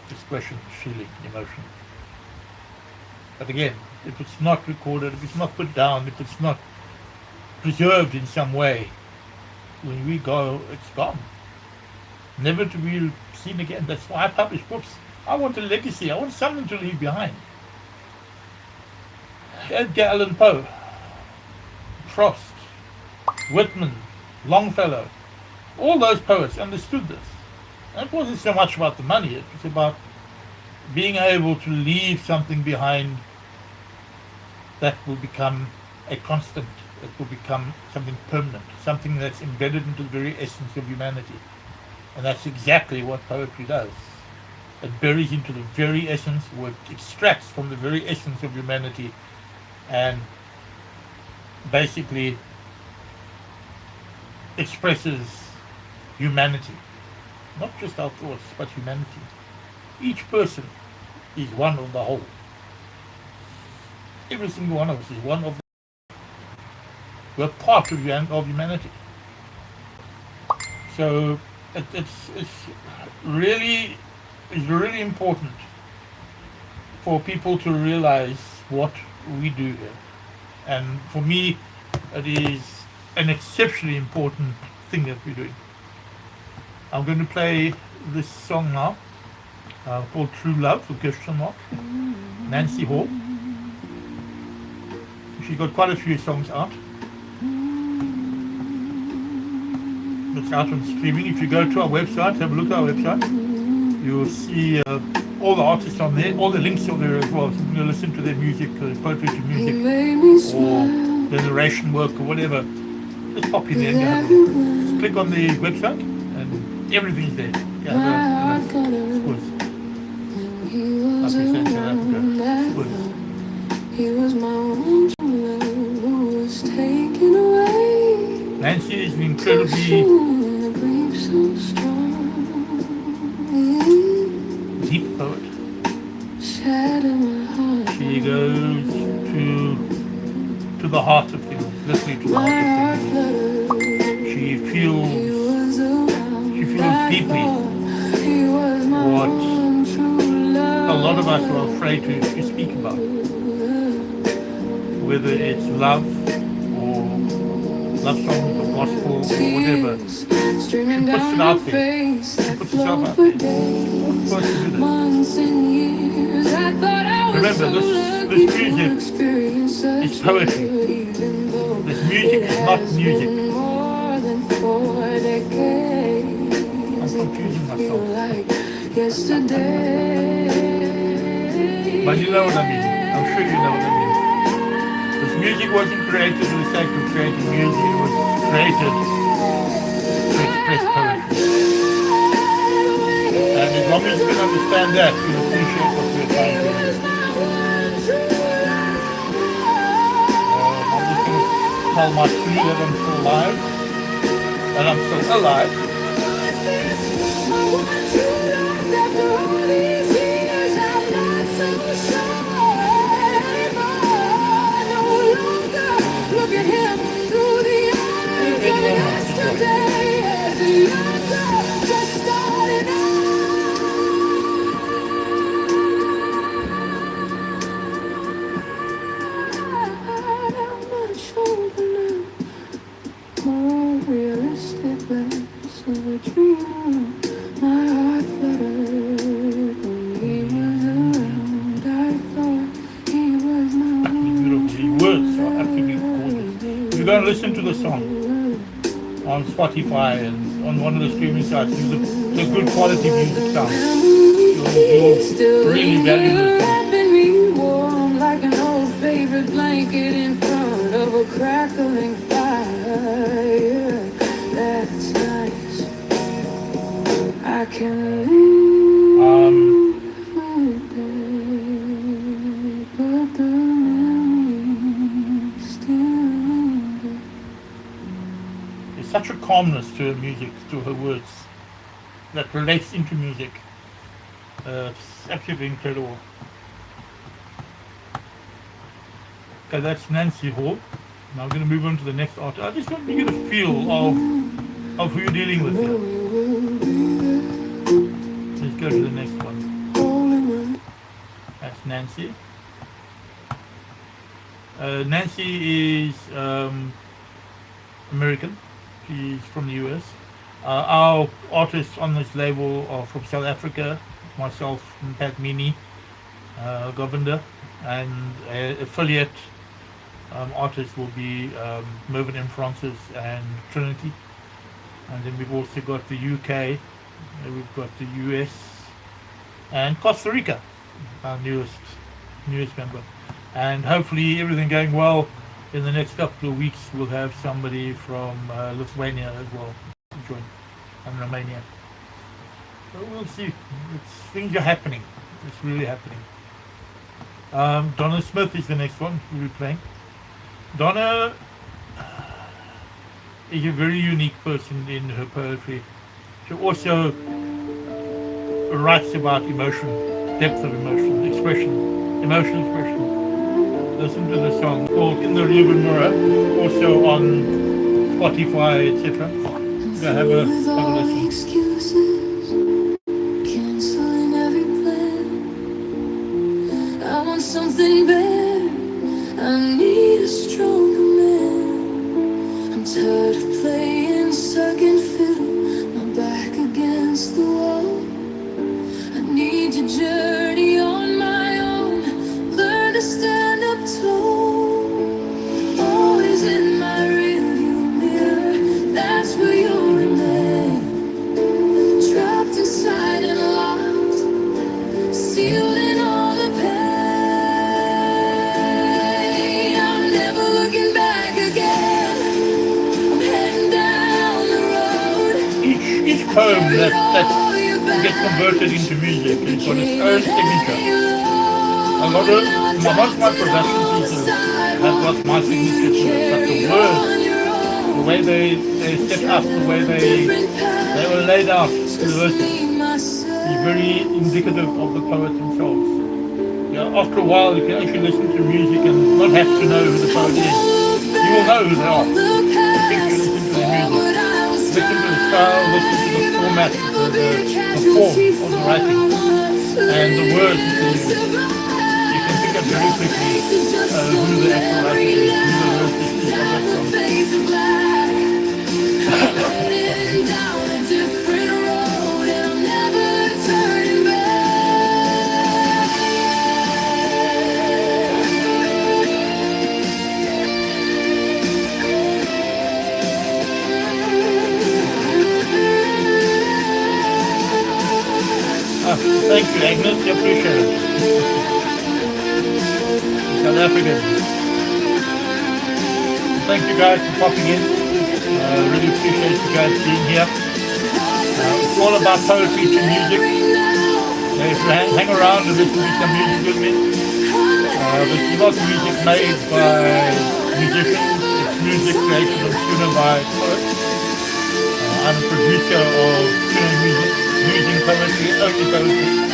A: Expression, feeling, emotion. But again, if it's not recorded, if it's not put down, if it's not preserved in some way, when we go, it's gone. Never to be seen again. That's why I publish books. I want a legacy. I want something to leave behind. Edgar Allan Poe, Frost, Whitman, Longfellow, all those poets understood this. And it wasn't so much about the money, it was about being able to leave something behind that will become a constant, it will become something permanent, something that's embedded into the very essence of humanity. And that's exactly what poetry does. It buries into the very essence, or it extracts from the very essence of humanity, and basically expresses humanity. Not just our thoughts, but humanity. Each person is one of the whole. Every single one of us is one of the whole. We're part of humanity. So it's really important for people to realize what we do here. And for me, it is an exceptionally important thing that we're doing. I'm going to play this song now, called True Love, with question mark, Nancy Hall. She got quite a few songs out. It's out on streaming. If you go to our website, have a look at our website, you'll see all the artists on there, all the links are there as well. So you can listen to their music, poetry to music, or their narration work, or whatever. Just pop in there and have a look. Just click on the website, and everything's there. Yeah, of course. Like we say in South Africa, squiz. He was my own true love who was taken away. Nancy is an incredibly deep poet. She goes to the heart of things, literally to the heart of things. She feels deeply what a lot of us are afraid to speak about. Whether it's love or love songs or gospel or whatever. She puts it out there. She puts herself out there. Of course to do this. Remember, this music is poetry. This music is not music. I'm confusing myself. But you know what I mean. I'm sure you know what I mean. This music wasn't created for the sake of creating music. It was created to express poetry. And as long as you can understand that, you'll appreciate what we're trying to do. I'm just going to tell my tree that I'm still alive. And I'm still alive. Look at him through the eyes of yesterday as a young girl just starting out. My shoulder now, more realistic glass of a dreamer. My heart fluttered when he was around. I thought he was my one. The words are absolutely gorgeous. You're going to listen to the song on Spotify and on one of the streaming sites. It's a good quality music sound. You'll really value this song. Warm like an old favorite blanket in front of a crackling fire. That's nice. I can live but the memories still linger. There's such a calmness to her music, to her words, that relates into music. It's absolutely incredible. Okay, that's Nancy Hall. Now I'm going to move on to the next artist. I just want you to get a feel of who you're dealing with here. Let's go to the next one. That's Nancy. Nancy is American. She's from the US. Our artists on this label are from South Africa, myself, Pat Meany, Govinda, and affiliate artists will be Mervyn M. Francis and Trinity. And then we've also got the UK, we've got the US, and Costa Rica, our newest member. And hopefully everything going well, in the next couple of weeks we'll have somebody from Lithuania as well to join, and Romania. So we'll see. Things are happening. It's really happening. Donna Smith is the next one we'll be playing. Donna is a very unique person in her poetry. She also writes about emotion, depth of emotional expression. Listen to the song called In the Rearview Mirror, also on Spotify, etc. Go have a listen.
D: Excuses, canceling every plan. I want something better. I need a stronger man. I'm tired of playing second fiddle, my back against the wall. I need your journey on my own. Learn to stand up tall. Always in my rearview mirror, that's where you'll remain. Trapped inside and locked, sealed in all the pain. I'm never looking back again. I'm heading down the road.
A: Each poem that gets converted into music has got its own signature. Most of my production pieces have got my signature to it, but the words, the way they set up, the way they were laid out to the verses, is very indicative of the poet themselves. Yeah, after a while, you can actually listen to music and not have to know who the poet is. You will know who they are. The things you listen to the music. Listen to the style, listen to the format, the form of the writing, and the words that they use. You can pick up very quickly who the actual writer is, who the words is of that song. Thank you, Agnes. I appreciate it. South African. Thank you guys for popping in. Really appreciate you guys being here. It's all about poetry to music. If you hang around and listen to some music with me. This is not music made by musicians. It's music created on Tuna by poets. I'm a producer of Tuna music, using poetry, only poetry.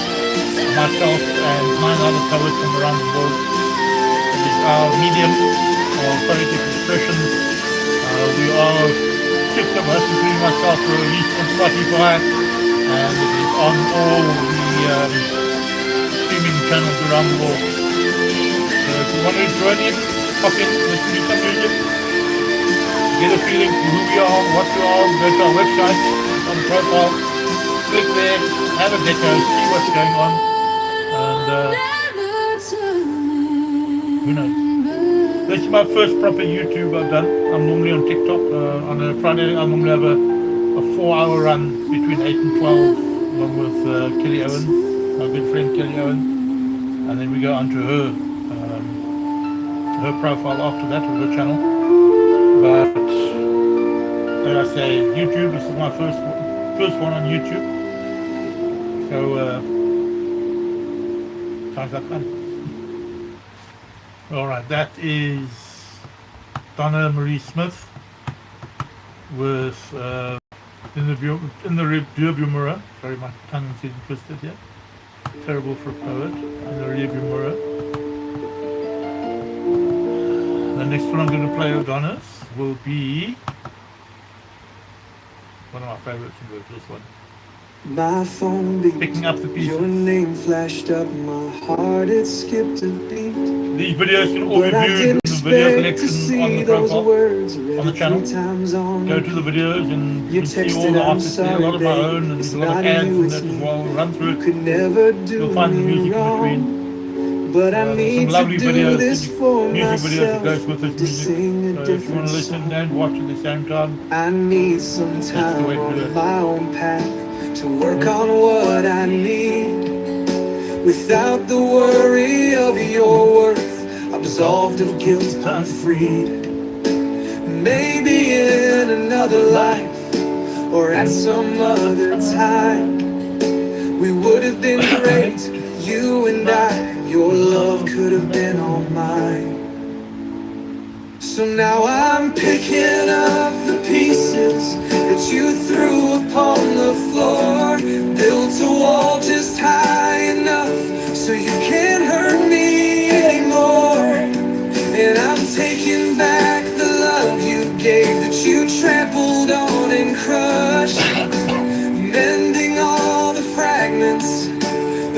A: Myself and 9 other poets from around the world. It is our medium of poetic expression. We are 6 of us, including myself, were released on Spotify, and it is on all the streaming channels around the world. So if you want to join in, pop in, listen to some music, get a feeling for who we are, what we are, go to our website, on the profile, click there, have a deco, see what's going on, and who knows. This is my first proper YouTube I've done. I'm normally on TikTok. On a Friday, I normally have a 4-hour run between 8 and 12, along with Kelly Owen, my good friend Kelly Owen, and then we go onto her profile after that, or her channel. But as I say, YouTube. This is my first one on YouTube. So sounds like fun. All right, that is Donna Marie Smith with in the rearview mirror. Sorry, my tongue is getting twisted here. Terrible for a poet. In the rearview mirror. The next one I'm going to play of Donna's will be one of my favorites in this one.
E: My phone beat,
A: Picking up the pieces.
E: your name flashed up, my heart it skipped a beat.
A: These videos can all be viewed in the video
E: expect to
A: collection on
E: see
A: the
E: those
A: profile,
E: words
A: on the channel.
E: 3 times on
A: Go to the videos and you
E: You
A: can see all
E: texted,
A: the
E: "I'm
A: artists there, a lot of
E: sorry,
A: my
E: babe,
A: own, and
E: it's
A: there's a lot of
E: not
A: ads
E: you,
A: in
E: it's
A: that as
E: me.
A: well. Run through
E: You
A: it.
E: could never do
A: You'll find the
E: me
A: music in
E: wrong,
A: between.
E: but I
A: There's
E: need
A: some
E: to
A: lovely
E: do
A: videos,
E: this for
A: music videos that
E: myself,
A: goes with this
E: to
A: music.
E: sing a
A: So if you want
E: different
A: to listen
E: song.
A: and watch at the same time,
E: I need some
A: that's the
E: time
A: way to do
E: on
A: it.
E: my own path to work on what I need, without the worry of your worth. Absolved of guilt, I'm freed. Maybe in another life, or at some other time, we would have been great, you and I. Your love could have been all mine. So now I'm picking up the pieces that you threw upon the floor. Built a wall just high enough so you can't hurt me anymore. And I'm taking back the love you gave, that you trampled on and crushed, mending all the fragments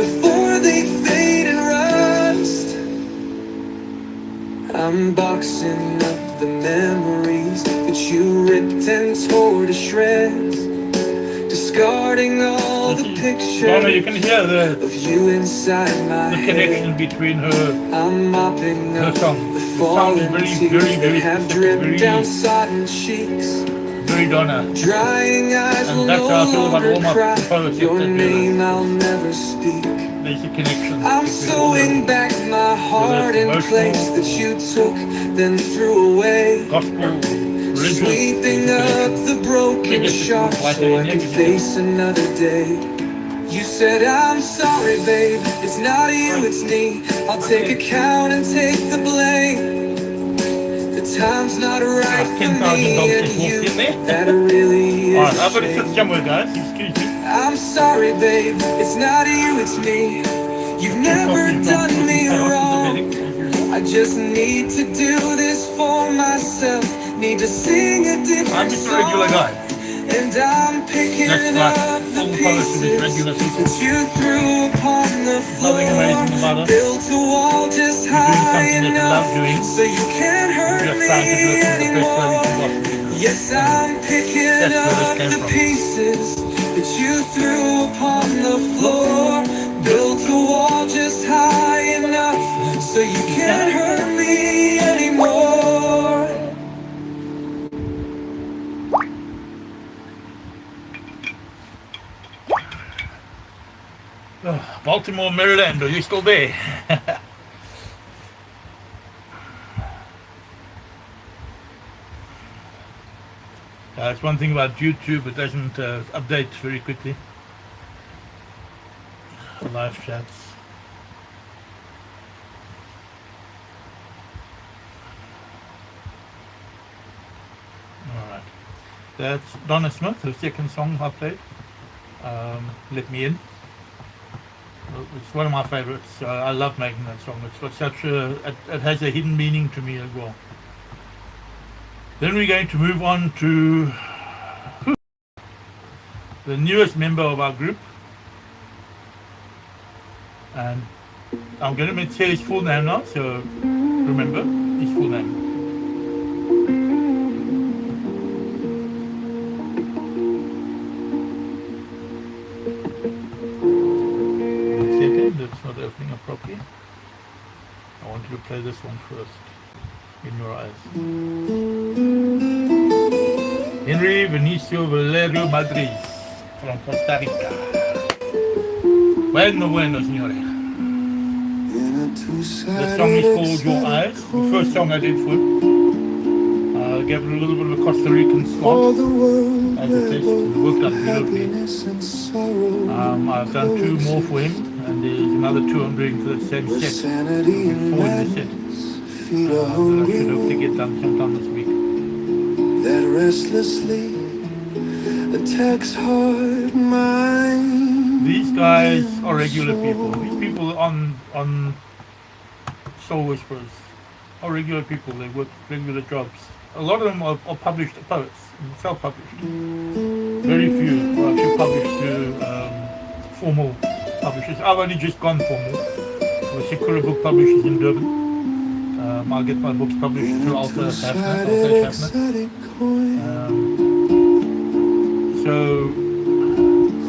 E: before they fade and rust. I'm boxing up the memories that you ripped and tore to shreds, discarding all the
A: Donna, you
E: pictures
A: can hear
E: of you inside my
A: the
E: head.
A: connection between her
E: I'm mopping
A: her
E: up
A: song.
E: the
A: The sound is
E: fallen
A: very,
E: tears
A: very,
E: that
A: very
E: have
A: specific,
E: dripped down
A: very,
E: sodden cheeks.
A: very Donna.
E: Drying eyes will
A: And that's
E: no
A: how I feel about
E: longer
A: all my
E: cry.
A: poets.
E: Your name I'll never speak.
A: There's a connection.
E: I'm sewing back my heart in place that you took, then threw away.
A: Gospel, religious,
E: Sweeping up the broken shards so I can face another day. You said, I'm sorry, babe, it's not you, it's me. I'll take account and take the blame. The time's not right for me and you. That really
A: Alright,
E: is
A: I've
E: a
A: got to sit
E: shame.
A: somewhere, guys. Excuse me.
E: I'm sorry, babe, it's not you, it's me. You've never done me wrong. I just need to do this for myself. Need to sing a
A: I'm
E: different
A: just a regular
E: song.
A: guy.
E: And I'm picking
A: That's like
E: up the
A: all the poets are just
E: pieces
A: regular people.
E: that you threw upon the floor.
A: Nothing amazing about it.
E: Built a wall just
A: You're doing
E: high
A: something that you love
E: enough
A: doing.
E: so you can't hurt
A: You're just
E: me
A: trying to do it in the best way
E: anymore.
A: you can possibly do it.
E: Yes, I'm picking
A: That's where this
E: up
A: came
E: the
A: from.
E: pieces that you threw upon the floor. Built a wall just high enough so you can't hurt me anymore.
A: Baltimore, Maryland, are you still there? That's one thing about YouTube, it doesn't update very quickly. Live chats. Alright. That's Donna Smith, her second song I played. Let Me In. It's one of my favorites. I love making that song. It's got such a, it has a hidden meaning to me as well. Then we're going to move on to the newest member of our group. And I'm going to say his full name now, so remember his full name. It's not opening up properly. I want you to play this one first in your eyes. Henry Benicio Valerio Madrid from Costa Rica. Bueno, señores. The song is called Your Eyes. The first song I did for him. I gave it a little bit of a Costa Rican slant as a test. It worked out beautifully. I've done 2 more for him. And there's another 2 I'm doing for the same set. 4 in the set. I should hope to get done sometime this week.
E: That restlessly attacks hard mind.
A: These guys are regular people. These people on Soul Whisperers are regular people. They work regular jobs. A lot of them are published poets, self-published. Very few are actually published to formal publishers. I've only just gone formal. The Sekura Book Publishers in Durban. I'll get my books published through Alta Hafner,
E: exotic coin.
A: So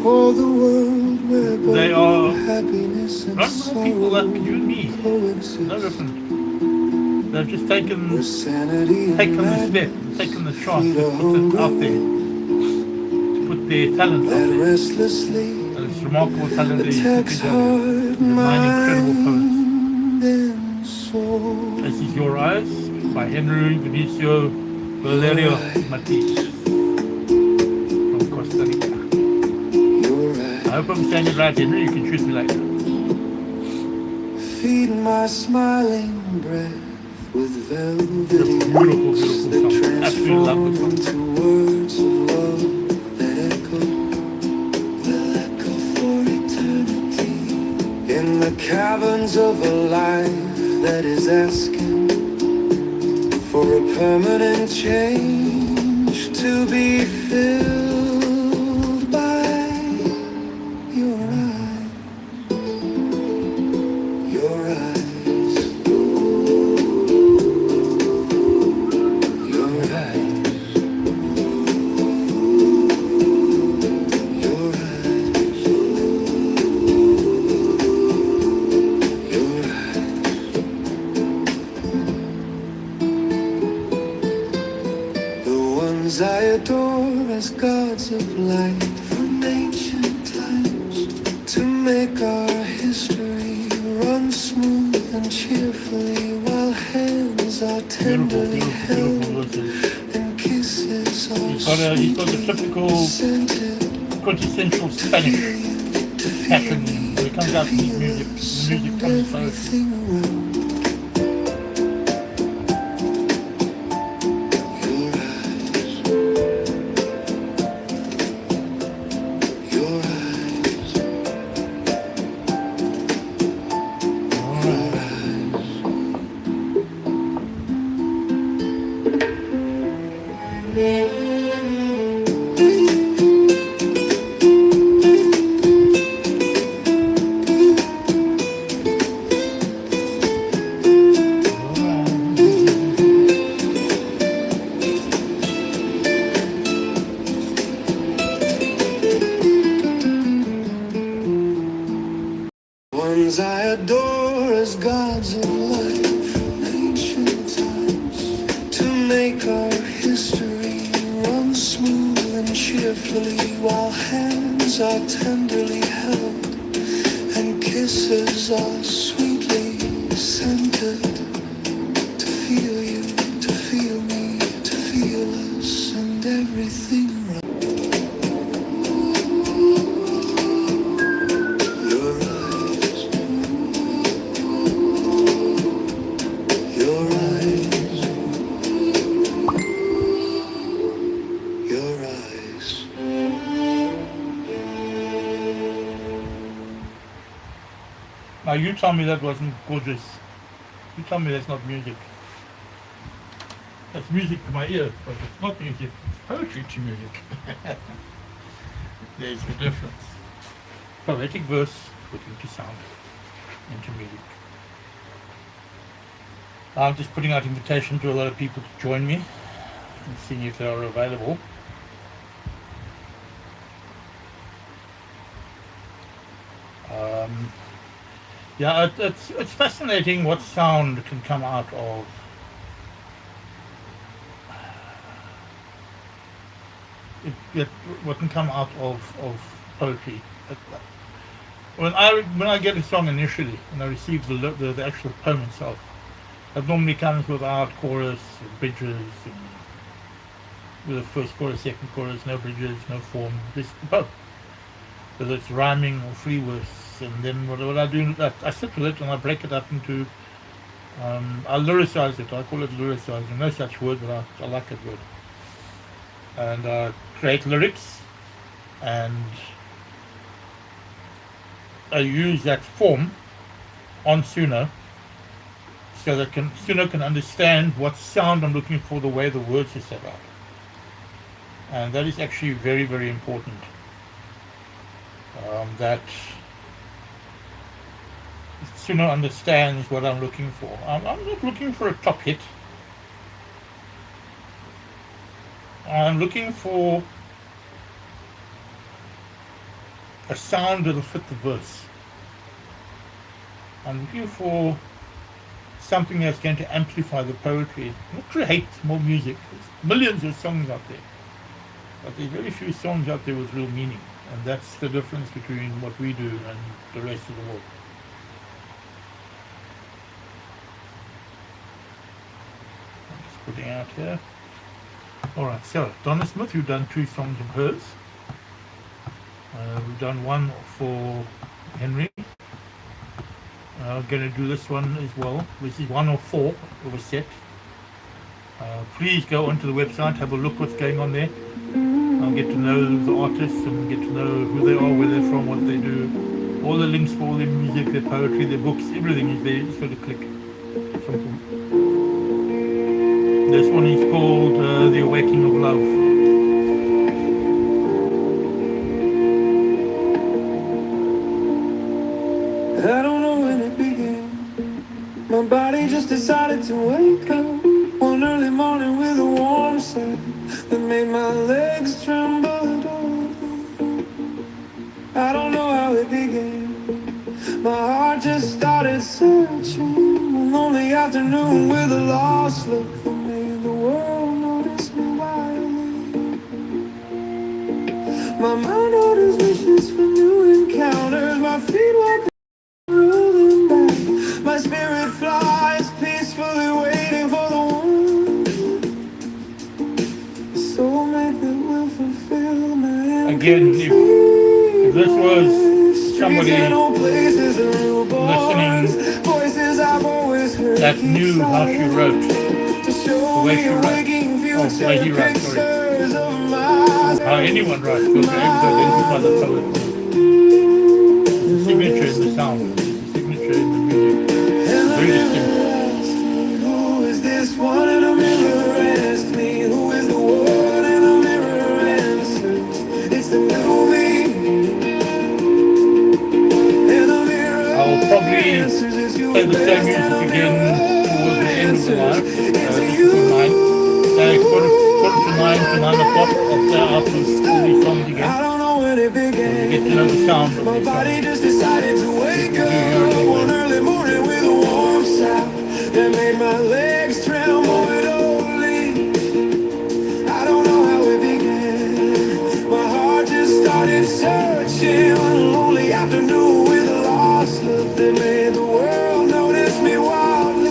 E: Call the world where
A: they
E: both
A: are
E: happiness and
A: not people
E: sorrow
A: like you and me, no
E: coexist.
A: different. They've just taken
E: Where sanity and
A: the step,
E: madness
A: taken the chance
E: feed
A: to
E: a
A: put it out
E: hungry
A: there, to put their talent out
E: that
A: there.
E: restlessly
A: And it's remarkable talent they
E: attacks
A: together.
E: heart,
A: Nine incredible poets.
E: mind, and soul.
A: This is Your Eyes by Henry Benicio Valerio Matiz from Costa Rica.
E: Your
A: I
E: eyes
A: hope I'm saying it right, Henry. You can shoot me later.
E: feed my smiling breath with velvety
A: Beautiful,
E: wings
A: beautiful
E: that
A: song. Absolutely love
E: transform
A: the song.
E: into words of love that echo, will echo for eternity. In the caverns of a life that is asking for a permanent change to be filled by your eyes, your eyes, your eyes, your eyes, your eyes. The ones I adore as gods of light from ancient times, to make our history run smooth and cheerfully, while hands are
A: Beautiful,
E: tenderly
A: beautiful,
E: held
A: beautiful verses.
E: and kisses are
A: He's got the
E: sweetly
A: typical
E: scented.
A: quintessential Spanish pattern when it comes out to his music. The music comes so
E: Everything around. Your eyes, your eyes. Ones I adore as gods of light from ancient times, to make our history run smooth and cheerfully, while hands are tenderly held and kisses are sweetly scented. To feel you, to feel me, to feel us and everything around. Your eyes, your eyes, your eyes.
A: Now you tell me that wasn't gorgeous. You tell me that's not music. That's music to my ear, but it's not music. It's poetry to music. There's the difference. Poetic verse put into sound, into music. I'm just putting out invitation to a lot of people to join me and seeing if they are available. Yeah, it's fascinating what sound can come out of what can come out of poetry. When I get a song initially, when I receive the actual poem itself, it normally comes without chorus, bridges, and with the first chorus, second chorus, no bridges, no form, just the poem. Whether it's rhyming or free verse. And then what I do, I sit with it and I break it up into, I lyricize it. I call it lyricizing. No such word, but I like that word. And I create lyrics, and I use that form on Suno, so that Suno can understand what sound I'm looking for, the way the words are set out. And that is actually very, very important. That listener understands what I'm looking for. I'm not looking for a top hit. I'm looking for a sound that'll fit the verse. I'm looking for something that's going to amplify the poetry, not create more music. There's millions of songs out there, but there's very few songs out there with real meaning, and that's the difference between what we do and the rest of the world. I'm just putting out here. Alright, so Donna Smith, we've done 2 songs of hers. We've done one for Henry. I'm going to do this one as well. This is 1 of 4 of a set. Please go onto the website, have a look what's going on there. I'll get to know the artists and get to know who they are, where they're from, what they do. All the links for all their music, their poetry, their books, everything is there. Just got to click. Simple. This one is called The Awakening of Love.
E: I don't know when it began. My body just decided to wake up one early morning with a warm sun that made my legs tremble. I don't know how it began. My heart just started searching one lonely afternoon with a lost look that made the world notice me wildly. My mind orders wishes for new encounters. My feet walk rolling back. My spirit flies peacefully waiting for the one, the soulmate that will fulfill my
A: Again, if this was somebody listening that knew how she wrote, the way she wrote, the way he wrote, sorry, how anyone writes, because they're able to identify the poet. The signature in the sound, the signature in the music, very distinct.
E: Who is this one in a mirror? Ask me, who is the one in a mirror? Answers, it's the new me. In the mirror,
A: I'll probably play the same music again towards the end of the live, this is for 9. Quarter to 9 to 9 o'clock, I'll play out all these songs again.
E: I don't know when it began.
A: You get to know the sound of
E: My
A: these
E: body
A: songs.
E: just decided to wake up one early morning with a warm sound that made my legs tremble violently. I don't know how it began. My heart just started searching one lonely afternoon with a lost look that made the world notice me wildly.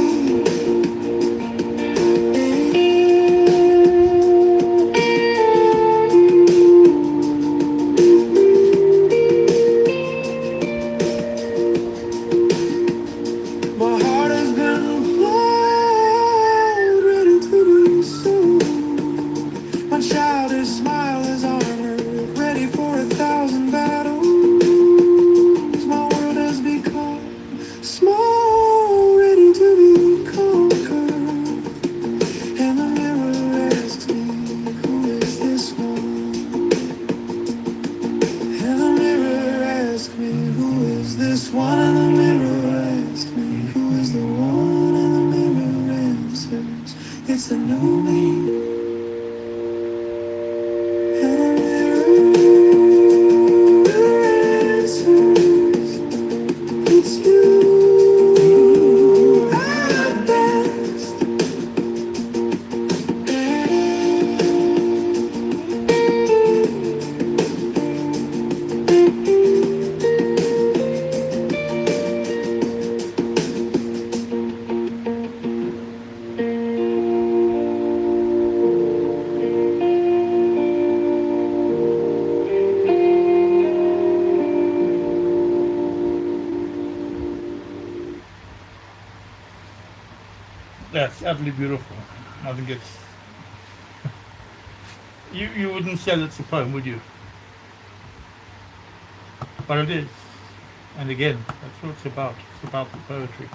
E: My heart has been plowed, ready to be sold. My childish smile is armored, ready for 1,000 battles. My world has become small, ready to be conquered. And the mirror asks me, who is this one? And the mirror asks me, who is this one? And the mirror asks me, who is the one? And the mirror answers, it's the new me. And the mirror answers, it's you at best.
A: That's utterly beautiful. I think it's... You wouldn't say it's a poem, would you? But it is. And again, that's what it's about. It's about the poetry.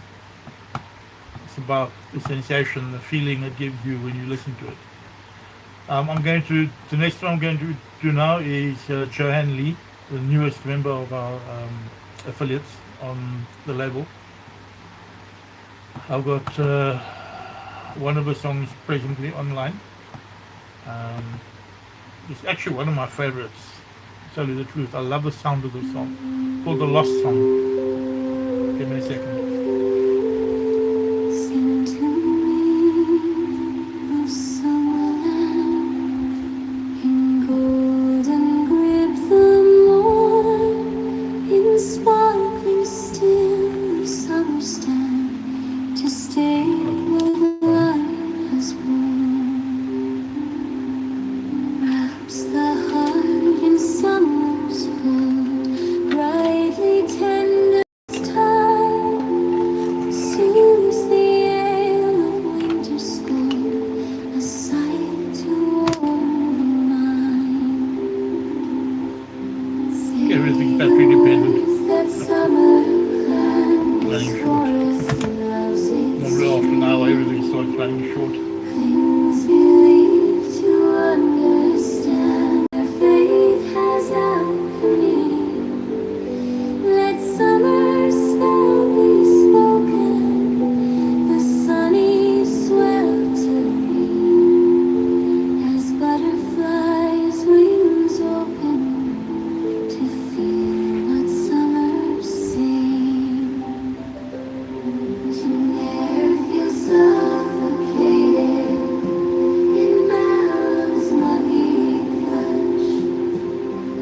A: It's about the sensation, the feeling it gives you when you listen to it. The next one I'm going to do now is Joanne Lee, the newest member of our affiliates on the label. I've got one of the songs presently online. It's actually one of my favorites, to tell you the truth. I love the sound of the song. It's called The Lost Song. Give me a second.
D: Sing to me of summerland in golden grip the morn, in sparkling still of summer stand to stay where the light has worn. Wraps the heart in summer's fold, brightly tender tide, soothes the air of winter's scorn, a sight to warm the mind.
A: Everything's battery dependent.
D: That summer land
A: Running
D: is
A: short.
D: forest loves its
A: Normally after an hour everything starts running short.
D: things believed to understand. Their faith has alchemy. Let summer spell be spoken, the sunny sweltering, as butterflies' wings open to feel what summer sings. To ne'er feel suffocated in Mal's muggy clutch,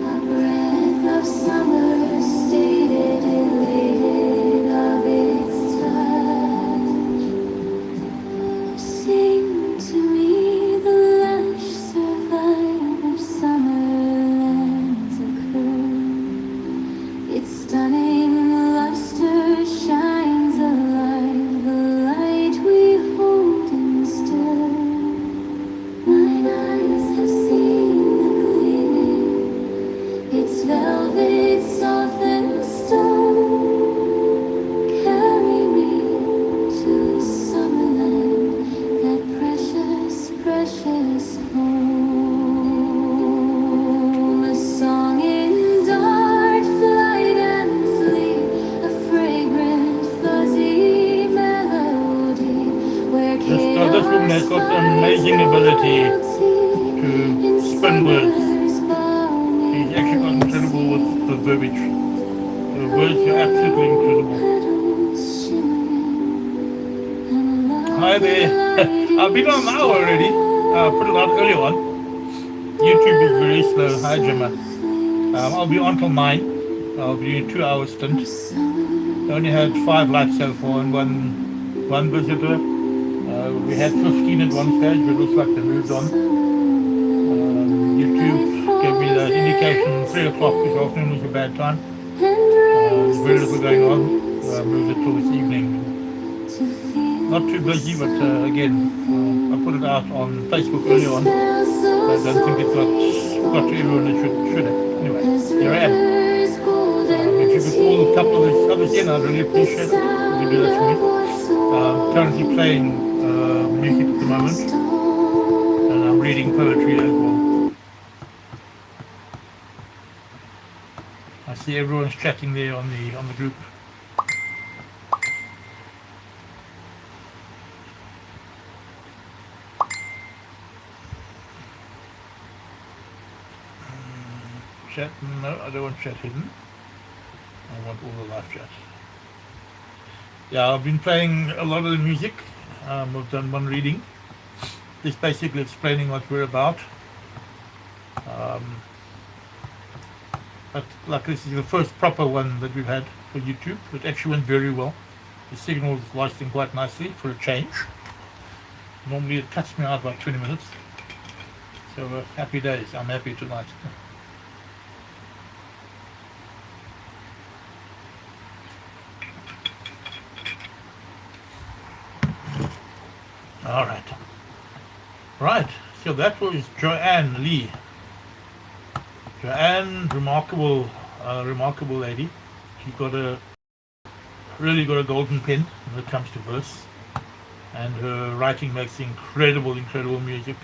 D: a breath of summer stated, elated of its touch. Sing to me the lush survivor summerland's occur. Its stunning luster shines alive, the light we hold and stir. Mine eyes have seen the gleaming, its velvet soft and stone. Carry me to summerland, that precious, precious home. A song in dart flight and fleet, a fragrant fuzzy melody, where
A: This woman has got amazing ability to spin words. She's actually got incredible with the verbiage. The words are absolutely incredible. Hi there. I've been on an hour already. I put it out earlier on. YouTube is very slow. Hi, Gemma. I'll be on till 9. I'll be doing a 2-hour stint. I only had 5 likes so far and one visitor. We had 15 at one stage, but it looks like they moved on. YouTube gave me the indication 3 o'clock this afternoon was a bad time. Very little going on. Moved it till this evening. Not too busy, but again, I put it out on Facebook earlier on. I don't think it got to everyone it should have. Anyway, here I am. If you could call a couple of these others in, I'd really appreciate it. You could do that for me. Currently playing music at the moment, and I'm reading poetry as well. I see everyone's chatting there on the group. Chat? No, I don't want chat hidden. I want all the live chat. Yeah, I've been playing a lot of the music. I've done one reading, just basically explaining what we're about. But like this is the first proper one that we've had for YouTube. It actually went very well. The signal is lasting quite nicely for a change. Normally it cuts me out about 20 minutes. So happy days. I'm happy tonight. All right. Right. So that was Joanne Lee. Joanne, remarkable lady. She really got a golden pen when it comes to verse, and her writing makes incredible music.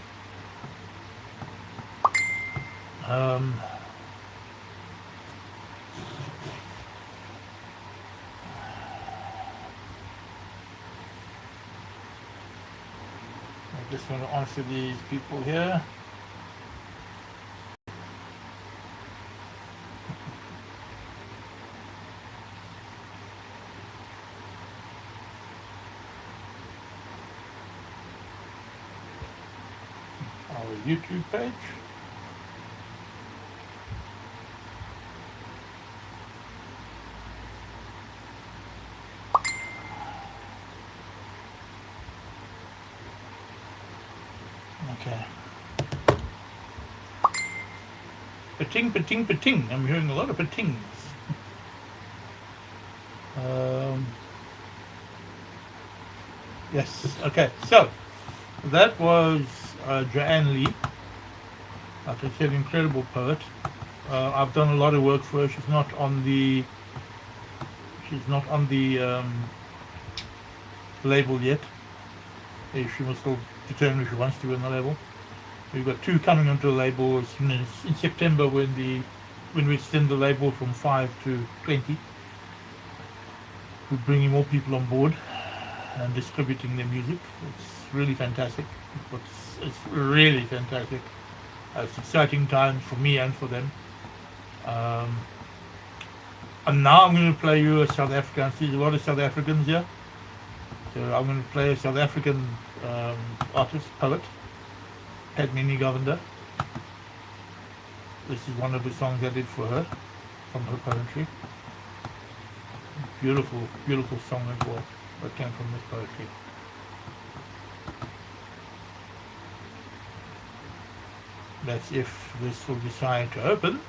A: just want to answer these people here. Our YouTube page. Okay. Pating, pating, pating. I'm hearing a lot of patings. Yes, okay. So, that was Joanne Lee. Like I said, incredible poet. I've done a lot of work for her. She's not on the label yet. She must still determine if she wants to be on the label. We've got 2 coming onto the label in September when we extend the label from 5 to 20. We're bringing more people on board and distributing their music. It's really fantastic. It's really fantastic. It's exciting times for me and for them. And now I'm going to play you a South African. I see a lot of South Africans here. So I'm going to play a South African artist, poet, Padmini Govender. This is one of the songs I did for her, from her poetry. Beautiful, beautiful song as well, that came from this poetry. That's if this will decide to open.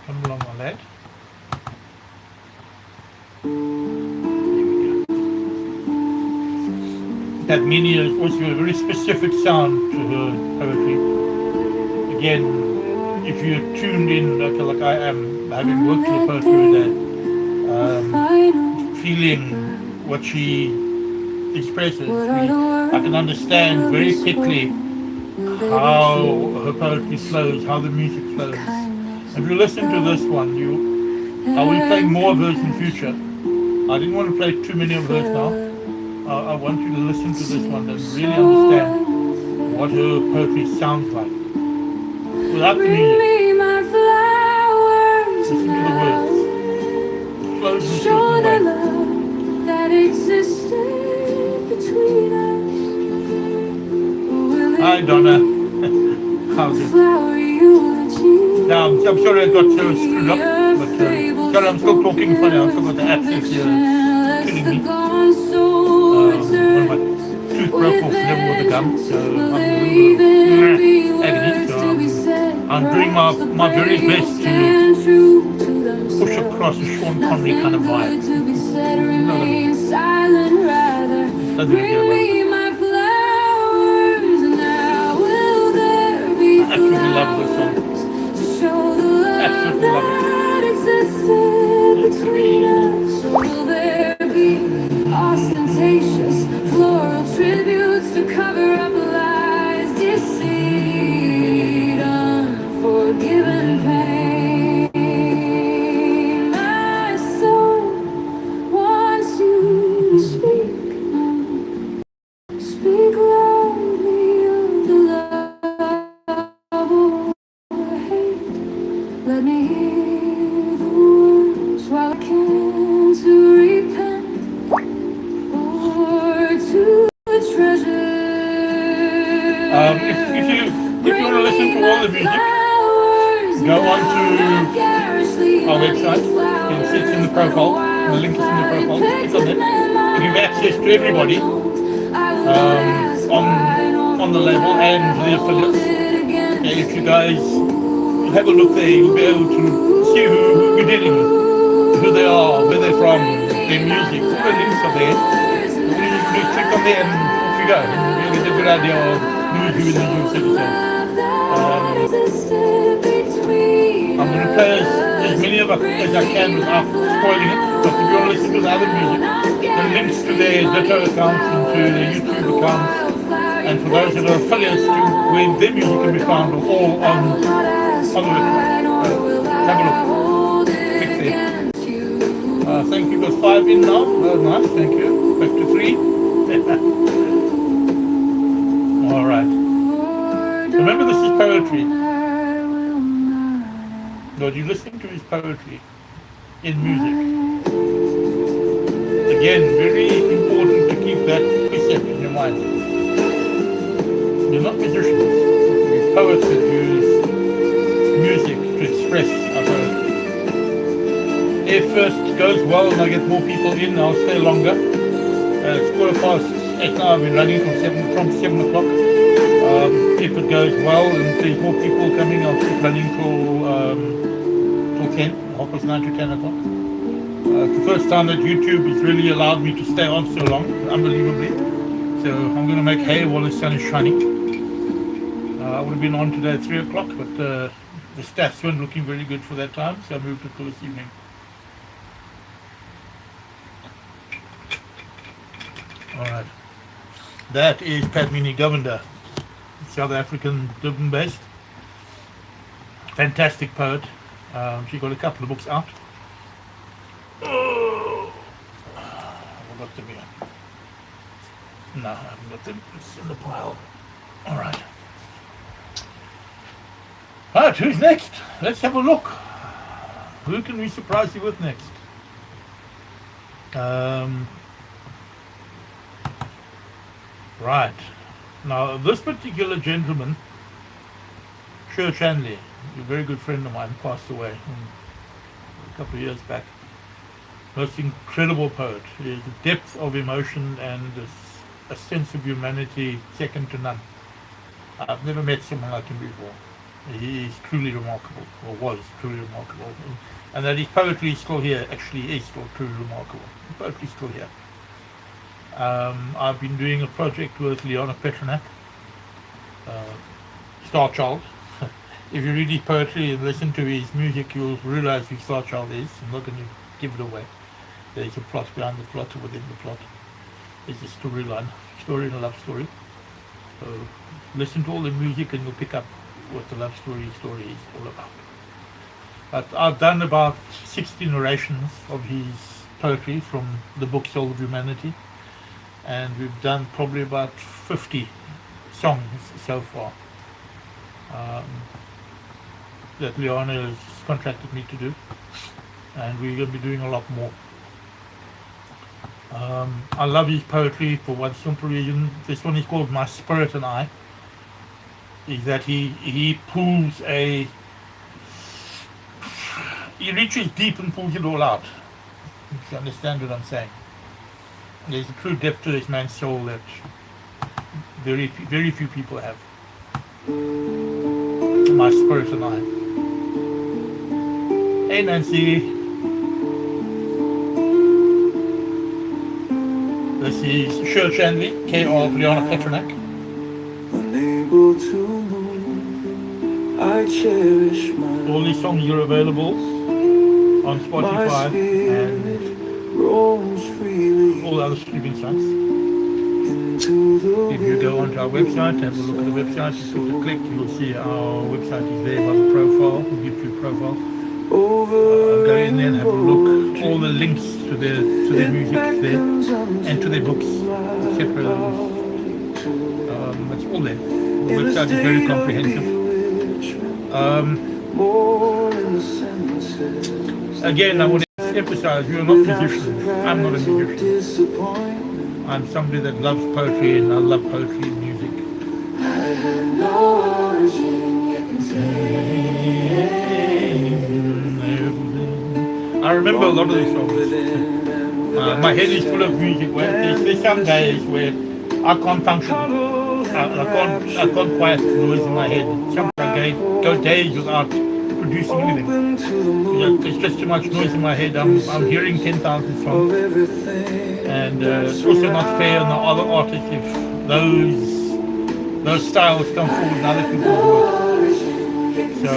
A: Come along, my lad. Padmini is also a very specific sound to her poetry. Again, if you're tuned in like I am, having worked with poetry today, feeling what she expresses, I can understand very quickly how her poetry flows, how the music flows. If you listen to this one, I will play more of hers in future. I didn't want to play too many of hers now. I want you to listen to this one and really understand what her poetry sounds like. Without the music, listen to the words. It flows in a certain way.
D: That existed between us.
A: Hi Donna. How's it? Now, I'm sorry I got so screwed up, but sorry, I'm still talking funny. I've still got the accents here killing me. When my tooth broke off never with the gum, so I'm a little agony. So I'm doing my very best to push across a Sean Connery kind of vibe. Doesn't really go well. I absolutely love this song. Absolutely love it.
D: Will there be ostentatious floral tributes to cover up lies, deceit, unforgiven pain? My soul wants you to speak now. Speak loudly of the love or hate. Let me hear the words while I can to repent or to treasure.
A: If you want to listen to all the music, go on to our website. It's in the profile. The link is in the profile. Click on it. You have access to everybody on the label and the affiliates. Okay, if you guys have a look there, you'll be able to see who you're dealing with, who they are, where they're from, their music. All the links are there. You click on there and off you go. And you'll get a good idea of who the new citizens. I'm going to play as many of as I can without spoiling it. But if you want to listen to the other music, the links to their Ditto accounts and to their YouTube accounts, and for those that are affiliates to where their music can be found, are all on the website. Have a look. Click there. Thank you. Got 5 in now. Well, nice. Thank you. Back to 3. but you're listening to his poetry in music. Again, very important to keep that precept in your mind. We're not musicians. We're poets that use music to express our poetry. If it goes well and I get more people in, I'll stay longer. It's 8:15 now. I've been running from 7 o'clock. If it goes well and there's more people coming, I'll keep running till 10, 9:30 to 10 o'clock. It's the first time that YouTube has really allowed me to stay on so long, unbelievably. So I'm going to make hay while the sun is shining. I would have been on today at 3 o'clock, but the stats weren't looking very good for that time, so I moved it to this evening. Alright. That is Padmini Govender, South African, Durban-based. Fantastic poet. She got a couple of books out. Oh, I've got them here. No, I haven't got them. It's in the pile. Alright. Alright, who's next? Let's have a look. Who can we surprise you with next? Right. Now, this particular gentleman, Sher Chanley, a very good friend of mine, passed away a couple of years back. Most incredible poet. He has a depth of emotion and a sense of humanity second to none. I've never met someone like him before. He is truly remarkable, or was truly remarkable. And that his poetry is still here, actually is still truly remarkable. His poetry is still here. I've been doing a project with Leona Petronak, Star Child. If you read his poetry and listen to his music, you'll realize who Star Child is. I'm not going to give it away. There's a plot behind the plot or within the plot. It's a storyline, story and a love story. So listen to all the music and you'll pick up what the love story is all about. But I've done about 60 narrations of his poetry from the book Soul of Humanity. And we've done probably about 50 songs so far that Leona has contracted me to do, and we're going to be doing a lot more. I love his poetry for one simple reason. This one is called My Spirit and I. Is that he pulls he reaches deep and pulls it all out. If you understand what I'm saying. There's a true depth to this man's soul that very few people have. My Spirit and I. Hey Nancy. This is Sher Chanley, K.R. of Leona Petronak.
E: Unable to move, I cherish my
A: All these songs are available on Spotify and
E: roams freely
A: all other streaming sites.
E: into the
A: If you go onto our website, have a look at the website, just put a click, you'll see our website is there by the profile, the YouTube profile. Go in there and have a look. All the links to their music there and to their books, etc. It's all there. The website is very comprehensive. Again, I want to emphasize, we are not musicians. I'm not a musician. I'm somebody that loves poetry, and I love poetry and music. I remember a lot of these songs. My head is full of music. There's some days where I can't function. I can't quiet the noise in my head. Sometimes I go days without producing anything. There's just too much noise in my head. I'm hearing 10,000 songs. And it's also not fair on the other artists if those styles come forward and other people's work. So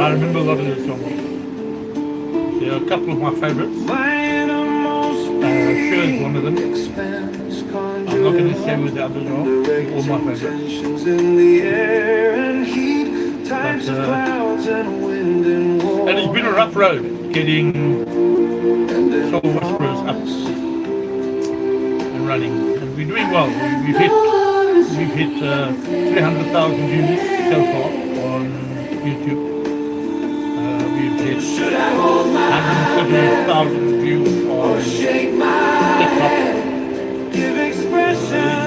A: I remember a lot of those songs. There are a couple of my favorites. Sure is one of them. I'm not going to say who the others are. All my favorites. And it's been a rough road getting Soul Whisperers up and running. And we're doing well. We've hit 300,000 views so far on YouTube. get 130,000 views on TikTok.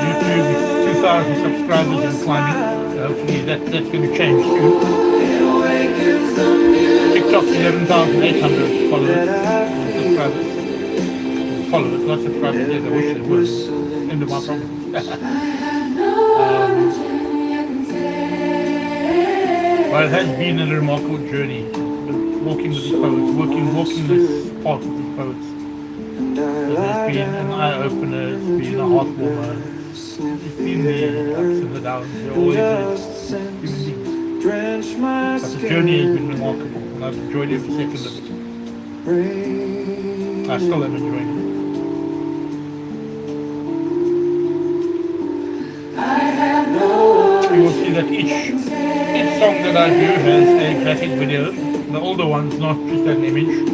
A: YouTube is 2,000 subscribers and climbing. Hopefully that's going to change soon. TikTok 11,800 followers and subscribers. Followers, not subscribers. Yes, I wish they would. End of my problem. Well, it has been a remarkable journey. Walking with these poets, walking this path with these poets. It has been an eye-opener, it's been a heart-warmer. It's been the ups and the downs. There always is human beings. But the journey has been remarkable, and I've enjoyed every second of it. I still am enjoying it. You will see that each song that I do has a graphic video. The older ones, not just an image,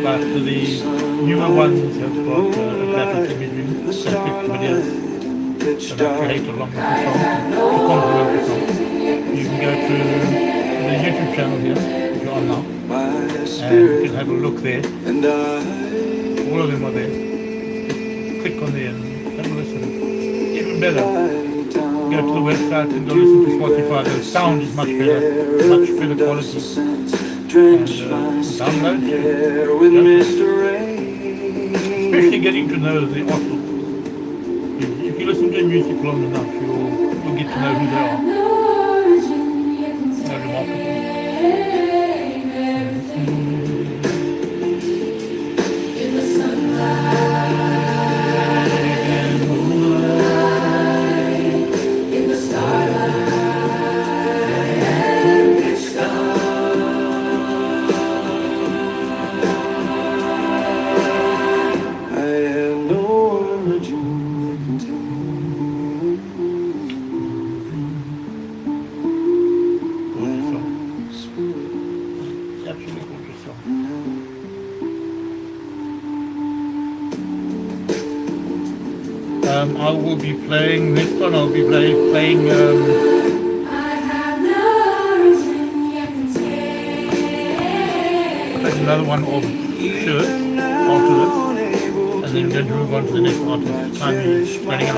A: but the newer ones have got a graphic imagery, graphic videos that I create along with the song to complement the song. You can go to the YouTube channel here, which you're on now, and you can have a look there. All of them are there. Just click on there and have a listen. Even better, go to the website and go listen to Spotify. The sound is much better quality. And download it. Especially getting to know the artist. If you listen to music long enough, you'll get to know who they are. They're remarkable. I will be playing this one. I'll be playing another one of Shirt after this, and then going to move on to the next artist. Time is running out. I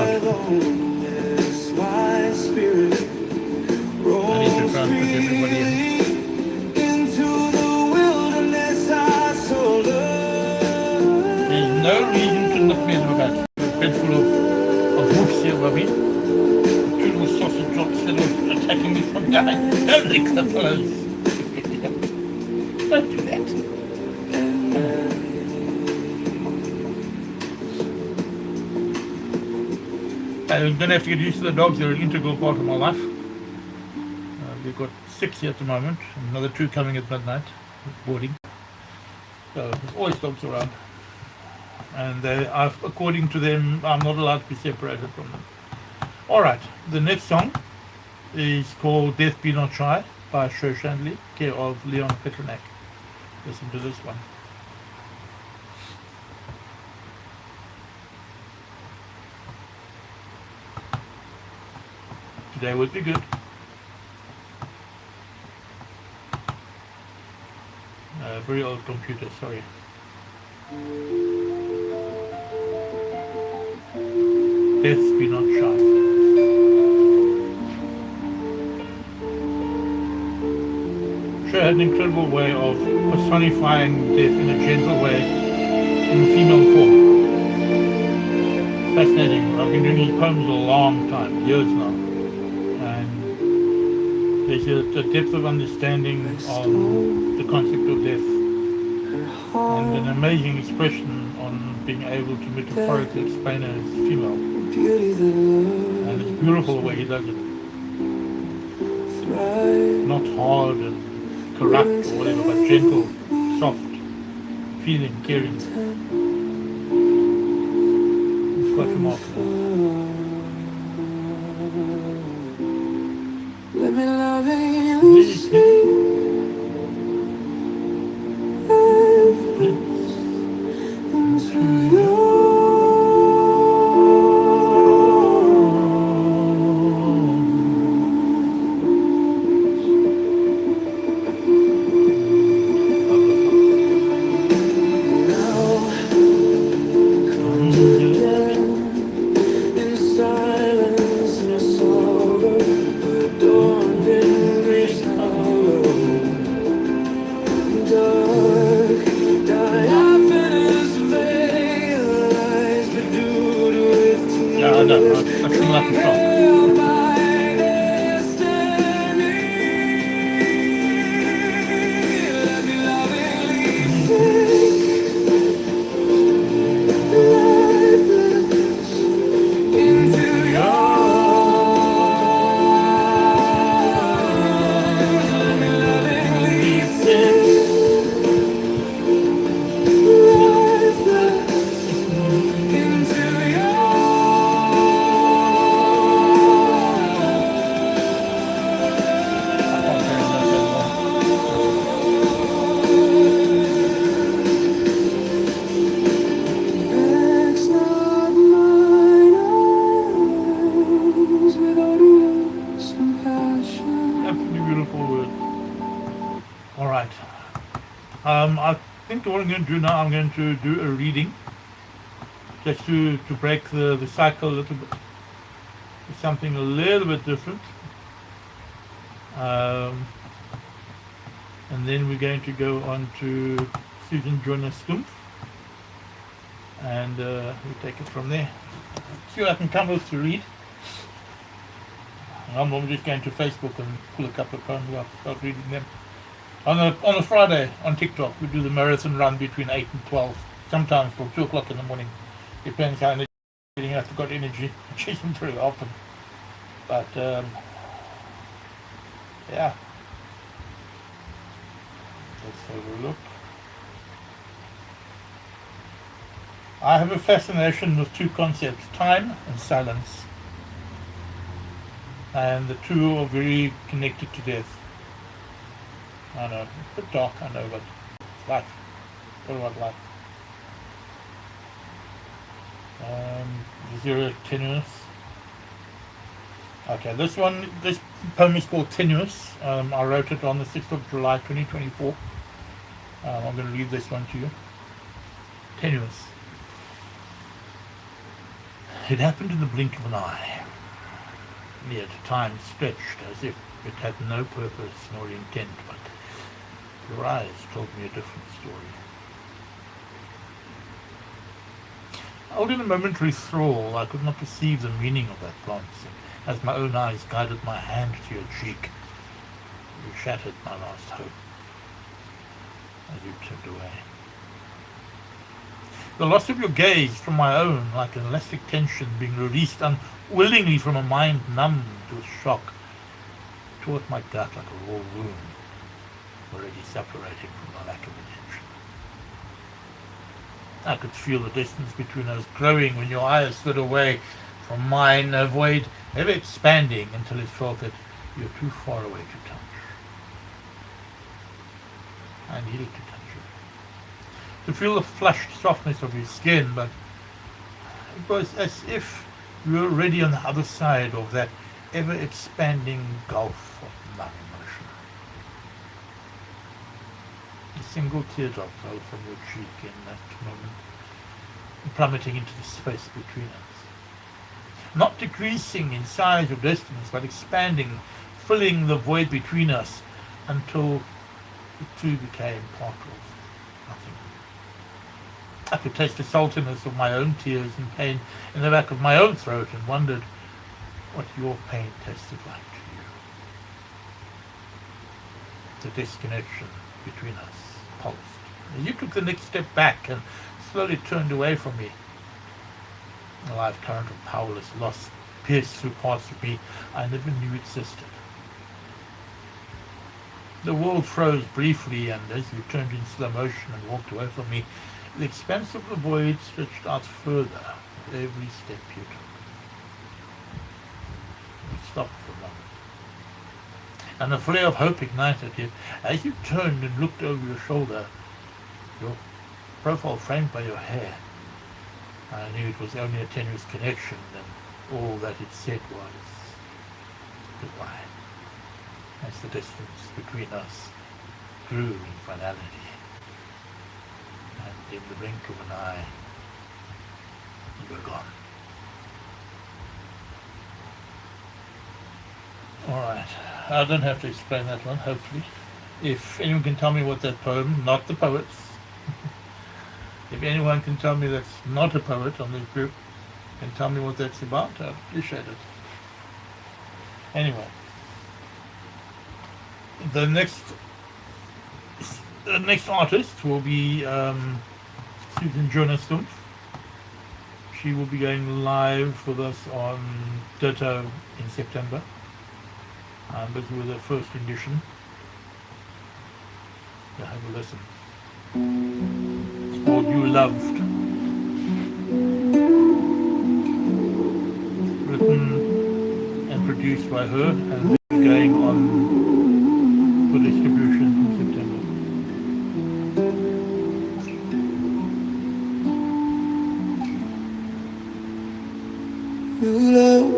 A: need to try and put everybody in. There's no reason to not mess with that. It's bed full of wolves here, Bobby. Two little sausage drops that are attacking me from behind. Don't lick the pillows. Don't do that. I'm going to have to get used to the dogs. They're an integral part of my life. We've got 6 here at the moment. Another 2 coming at midnight. Boarding. So there's always dogs around. And according to them, I'm not allowed to be separated from them. Alright, the next song is called Death Be Not Shy by Sher Shandley, care of Leon Petronak. Listen to this one. Today would be good. Very old computer, sorry. Death Be Not Shy. Sher had an incredible way of personifying death in a gentle way in the female form. Fascinating. I've been doing his poems a long time, years now. And there's a depth of understanding on the concept of death and an amazing expression on being able to metaphorically explain it as female. And it's beautiful the way he does it. Not hard and corrupt or whatever, but gentle, soft, feeling, caring. It's quite remarkable.
E: Let me love you. silence and sorrow, adorned in grief's hollow. Dark, diaphanous veil lies bedewed with tears.
A: Ja, da, das ist schon mal geschaut.
E: Veiled by destiny. Let me lovingly sink lifeless into your arms. Let me lovingly sink lifeless into your Vex not mine eyes with odious compassion.
A: Absolutely beautiful word. All right. I think what I'm going to do now, I'm going to do a reading, just to break the cycle a little bit. Do something a little bit different. And then we're going to go on to Susan Joyner Stumpf, and we'll take it from there. See what I can come with to read. I'm just going to Facebook and pull a couple of poems up, start reading them. On a Friday on TikTok, we do the marathon run between 8 and 12, sometimes till 2 o'clock in the morning. Depends how energy I've got energy, which isn't very often. But yeah. Let's have a look. I have a fascination with two concepts, time and silence. And the two are very connected to death. I know, a bit dark, I know, but it's life. What about life? Zero Tenuous. Okay, this poem is called Tenuous. I wrote it on the 6th of July 2024. I'm going to read this one to you. Tenuous. It happened in the blink of an eye. Yet time stretched as if it had no purpose nor intent, but your eyes told me a different story. Held in a momentary thrall, I could not perceive the meaning of that glance, and as my own eyes guided my hand to your cheek, you shattered my last hope as you turned away. The loss of your gaze from my own, like an elastic tension being released unwillingly from a mind numbed with shock, tore at my gut like a raw wound, already separating from the lack of attention. I could feel the distance between us growing when your eyes slid away from mine, a void ever expanding until it felt that you're too far away to touch. I needed to touch you, to feel the flushed softness of your skin, but it was as if you were already on the other side of that ever-expanding gulf of numb emotion. A single teardrop fell from your cheek in that moment, plummeting into the space between us. Not decreasing in size or distance, but expanding, filling the void between us until the two became part of nothing. I could taste the saltiness of my own tears and pain in the back of my own throat and wondered what your pain tasted like to you. The disconnection between us pulsed. As you took the next step back and slowly turned away from me, a live current of powerless loss pierced through parts of me I never knew existed. The world froze briefly, and as you turned in slow motion and walked away from me, the expanse of the void stretched out further with every step you took. You stopped for a moment, and a flare of hope ignited, yet as you turned and looked over your shoulder, your profile framed by your hair, I knew it was only a tenuous connection, and all that it said was goodbye, as the distance between us grew in finality, and in the blink of an eye, you were gone. Alright, I don't have to explain that one, hopefully. If anyone can tell me what that poem, not the poets, if anyone can tell me that's not a poet on this group, can tell me what that's about, I'd appreciate it. Anyway, the next artist will be Susan Jonas-Stumpf. She will be going live with us on Ditto in September. This was her first edition. Yeah, have a listen. It's called You Loved. Written and produced by her, and then going on for distribution in September.
E: You love,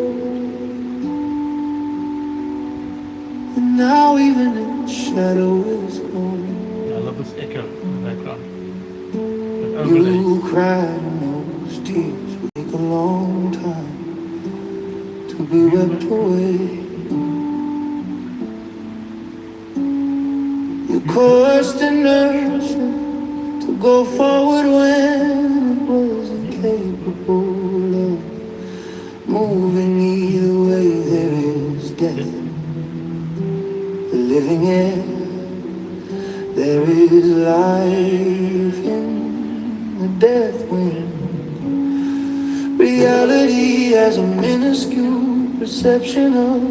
E: and now even the shadow is gone.
A: I love this echo in the background. It
E: You
A: overlays.
E: cried and those tears will take a long time to be wept away. You caused inertia to go forward when it wasn't capable of moving. Either way, there is death. The living air. There is life in the death wind. Reality has a minuscule perception of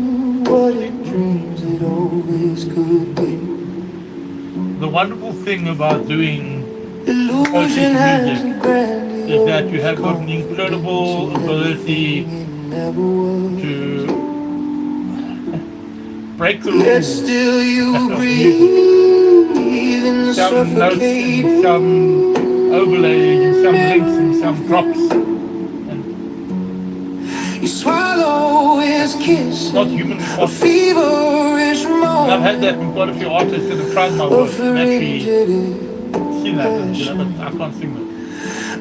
E: what it dreams it always could be.
A: The wonderful thing about doing
E: Illusion has a
A: is
E: grandiose
A: that you have got an incredible ability
E: it never was.
A: to break the
E: Yet
A: rules.
E: still you breathe in the
A: Some notes and
E: suffocating.
A: some overlays and some links and some drops. And
E: You swallow his kiss.
A: it's not humanly
E: A
A: possible.
E: feverish
A: And I've had
E: moment
A: that with quite a few artists that have tried my
E: of
A: work and actually
E: frigid
A: sing that, but I can't sing that.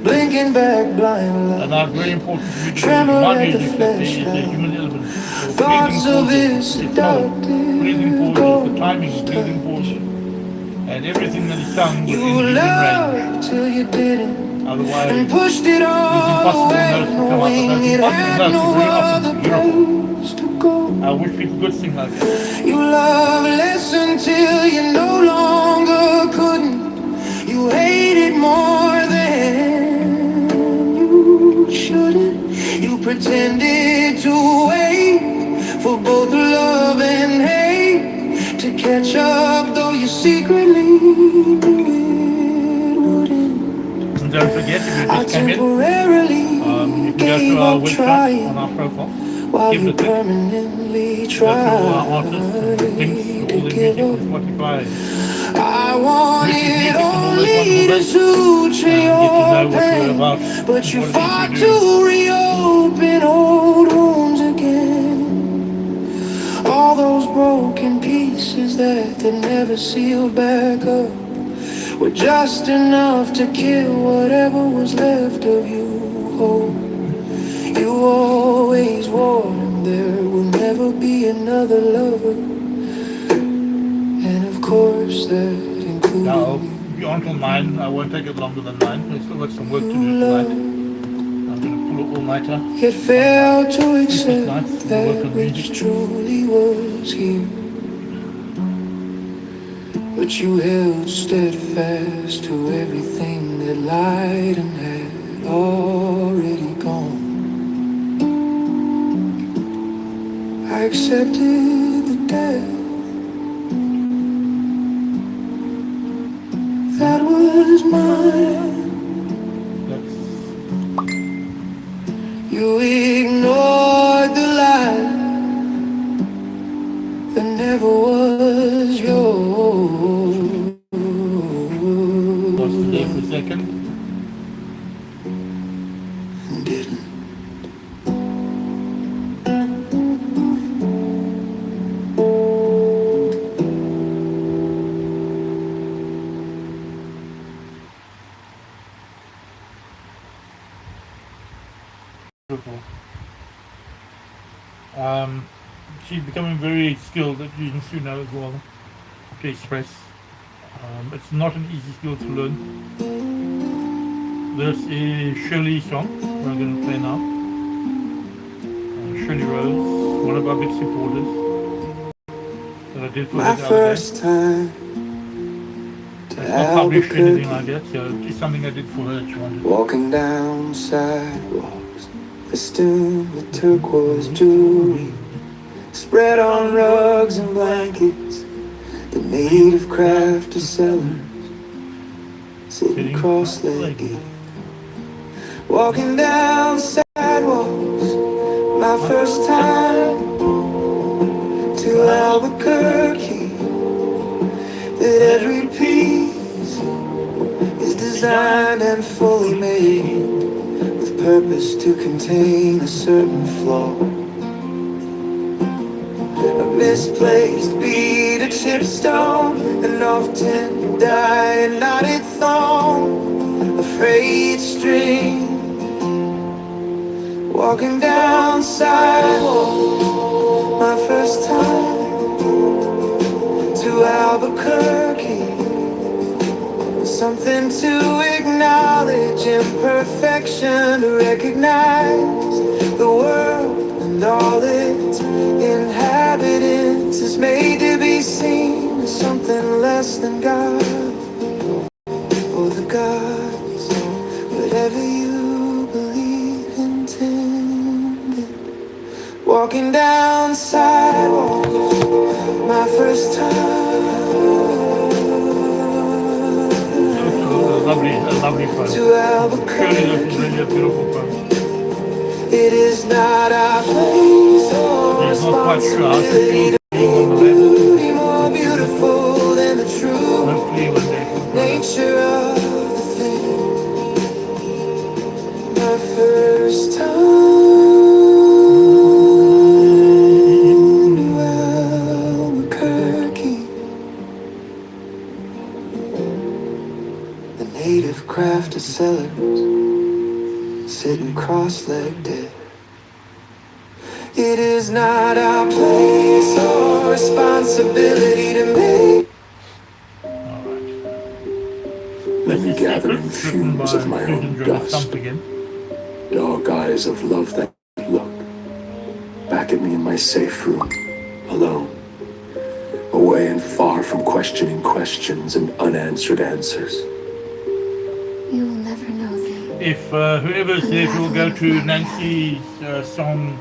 E: blinking back blind light.
A: And now it's very important for me to
E: Tremor
A: remind
E: at
A: you
E: the
A: that there is a
E: flashlight.
A: human element. So
E: Thoughts of
A: breathing
E: his
A: pauses, it's no, breathing
E: seductive
A: pauses, the timing of
E: ghost
A: breathing pauses, and everything that is sung
E: You
A: within human range.
E: loved till you didn't,
A: Otherwise,
E: and pushed it
A: these
E: all
A: impossible
E: away,
A: notes will come up,
E: knowing
A: and those
E: it
A: impossible
E: had
A: notes
E: no
A: are very
E: other
A: often beautiful.
E: place to go.
A: I wish people could sing like that.
E: You love less until you no longer couldn't. You hated more than you shouldn't. You pretended to wait for both love and hate to catch up, though you secretly knew it wouldn't.
A: And don't forget, if you
E: I
A: just came in,
E: temporarily
A: you can go
E: gave
A: to our
E: up
A: website
E: trying
A: on our profile,
E: while
A: give it
E: you
A: a click,
E: permanently
A: go through all our
E: tried
A: artists and links to all
E: to
A: the
E: give
A: music
E: up.
A: on Spotify.
E: I
A: Which
E: wanted
A: is music and all those
E: only
A: wonderful
E: to
A: things.
E: suture
A: Get to
E: your
A: know what we're
E: pain,
A: about,
E: but
A: what
E: you
A: it is
E: fought
A: we
E: to
A: do.
E: reopen old wounds again. All those broken pieces that never sealed back up were just enough to kill whatever was left of you whole. You always warned there will never be another lover, and of course that included
A: Now, I'll
E: you.
A: be on till 9. I won't take it longer than 9. We've still got some work to do tonight. I'm going to pull an all-nighter.
E: Yet failed to accept
A: nights, we'll work
E: that
A: on
E: which
A: music.
E: truly was here. But you held steadfast to everything that lied and had already gone. I accepted the death that was mine.
A: That's
E: You ignored the lie that never was yours.
A: lost it there for a second.
E: Didn't.
A: Beautiful. she's becoming very skilled at using Suno as well to express. It's not an easy skill to learn. This is Shirley's song we're going to play now. Shirley Rose, one of our big supporters that I did for
E: My
A: her the other day.
E: first time to
A: It's not published or anything
E: Albuquerque,
A: like that, so just something I did for her that she wanted.
E: walking down sidewalks festooned with turquoise jewelry, spread on rugs and blankets, the native craft sellers sitting cross-legged, walking down sidewalks. My first time to Albuquerque, that every piece is designed and fully made with purpose to contain a certain flaw. A misplaced bead, a chipped stone, an often dyed knotted thong, a frayed string, walking down sidewalks. My first time to Albuquerque, something to acknowledge imperfection, to recognize the world and all its inhabitants is made to be seen as something less than God or the gods, whatever you believe intended. Walking down sidewalks, my first time
A: A lovely poem.
E: to
A: Shirley, this is
E: Albuquerque.
A: really a beautiful poem.
E: It is not our place or
A: It's not quite sure how to
E: responsibility
A: feel
E: to
A: being on the
E: make
A: label.
E: beauty more beautiful than the true
A: Hopefully one day.
E: nature of the thing. My first time to Albuquerque, the native craft sellers sitting cross-legged. It is not our place or responsibility to make.
B: Let me gather in
A: Written by
B: fumes of my
A: Susan
B: own
A: Jones
B: dust,
A: Stump again.
B: dark eyes of love that look back at me in my safe room, alone, away and far from questioning questions and unanswered answers.
D: You will never know them.
A: If whoever's there will go to Nancy's song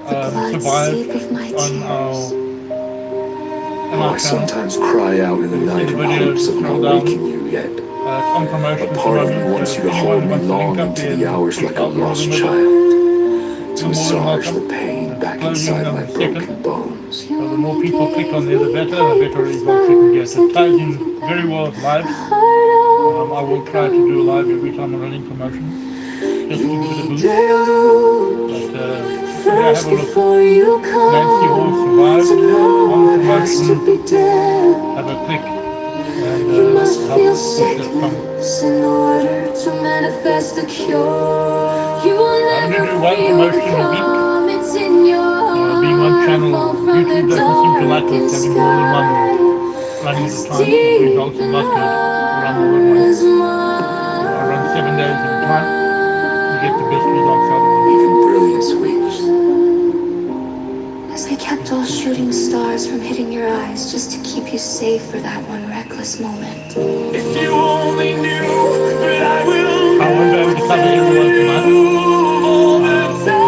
D: The blood
A: Survive
D: sleep of my
A: on our
D: tears.
B: Oh, I
A: channel.
B: sometimes cry out in the night in hopes of not waking you yet.
A: It's on promotion.
B: A part of me wants you to hold me long into the hours like a lost child, to massage the pain back inside my broken bones.
A: So the more people click on there, the better results you can get. It ties in very well with lives. I will try to do a live every time I'm running promotion, just to give it a boost. But yeah, have a look.
E: Before you
A: Nancy Hall survived on promotion.
E: be dead.
A: Have a click and
E: You must
A: help
E: feel
A: push
E: sick
A: that song.
E: in order to manifest the cure. You will
A: I'm
E: never
A: going to do one
E: feel
A: promotion a week.
E: calm. It's in your
A: Being on channel,
E: fall from
A: YouTube
E: the
A: doesn't seem to like
E: dark
A: us having more than one running at a time. The results are not good. I run more than one.
E: as
A: I run 7 days at a time to get the best results out of them.
B: Even brilliance weeps.
D: As I kept all shooting stars from hitting your eyes just to keep you safe for that one reckless moment.
E: If you only knew that I will
A: I won't be able to cover everyone tonight.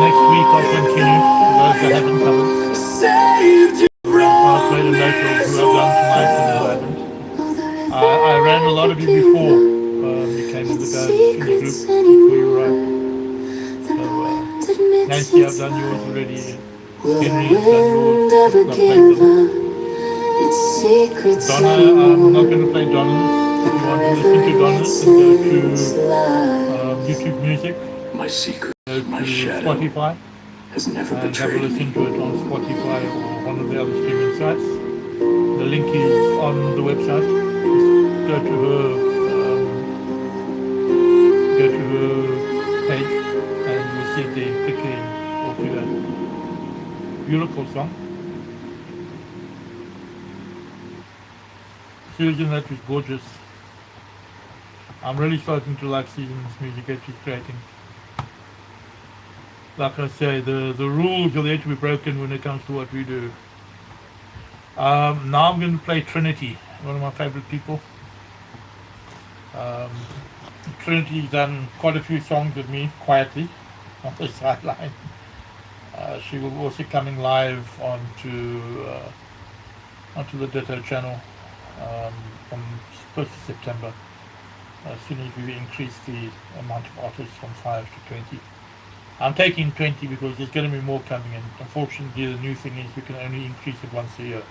A: Next week I'll continue for those that haven't covered.
E: saved you
A: I'll play the note of who I've done tonight and who I haven't. I ran a lot of you before you came in the Finish group before you arrived. So Nancy, I've done yours already. Henry, I've done yours. I've played them.
D: Its secrets
A: Donna, I'm not going to play Donna's. If you want to listen to Donna's, then go to YouTube Music,
B: My secret,
A: go
B: my
A: to
B: shadow,
A: Spotify,
B: has never
A: and have a
B: betrayed
A: listen
B: me.
A: to it on Spotify or one of the other streaming sites. The link is on the website. Just go to her page and you'll see it there. Click in or to that beautiful song. Susan, that was gorgeous. I'm really starting to like Susan's music that she's creating. Like I say, the rules are there to be broken when it comes to what we do. Now I'm going to play Trinity, one of my favorite people. Trinity's done quite a few songs with me, quietly, on the sideline. She will also coming live onto the Ditto channel from 1st of September, as soon as we increase the amount of artists from 5 to 20. I'm taking 20 because there's going to be more coming in. Unfortunately, the new thing is we can only increase it once a year.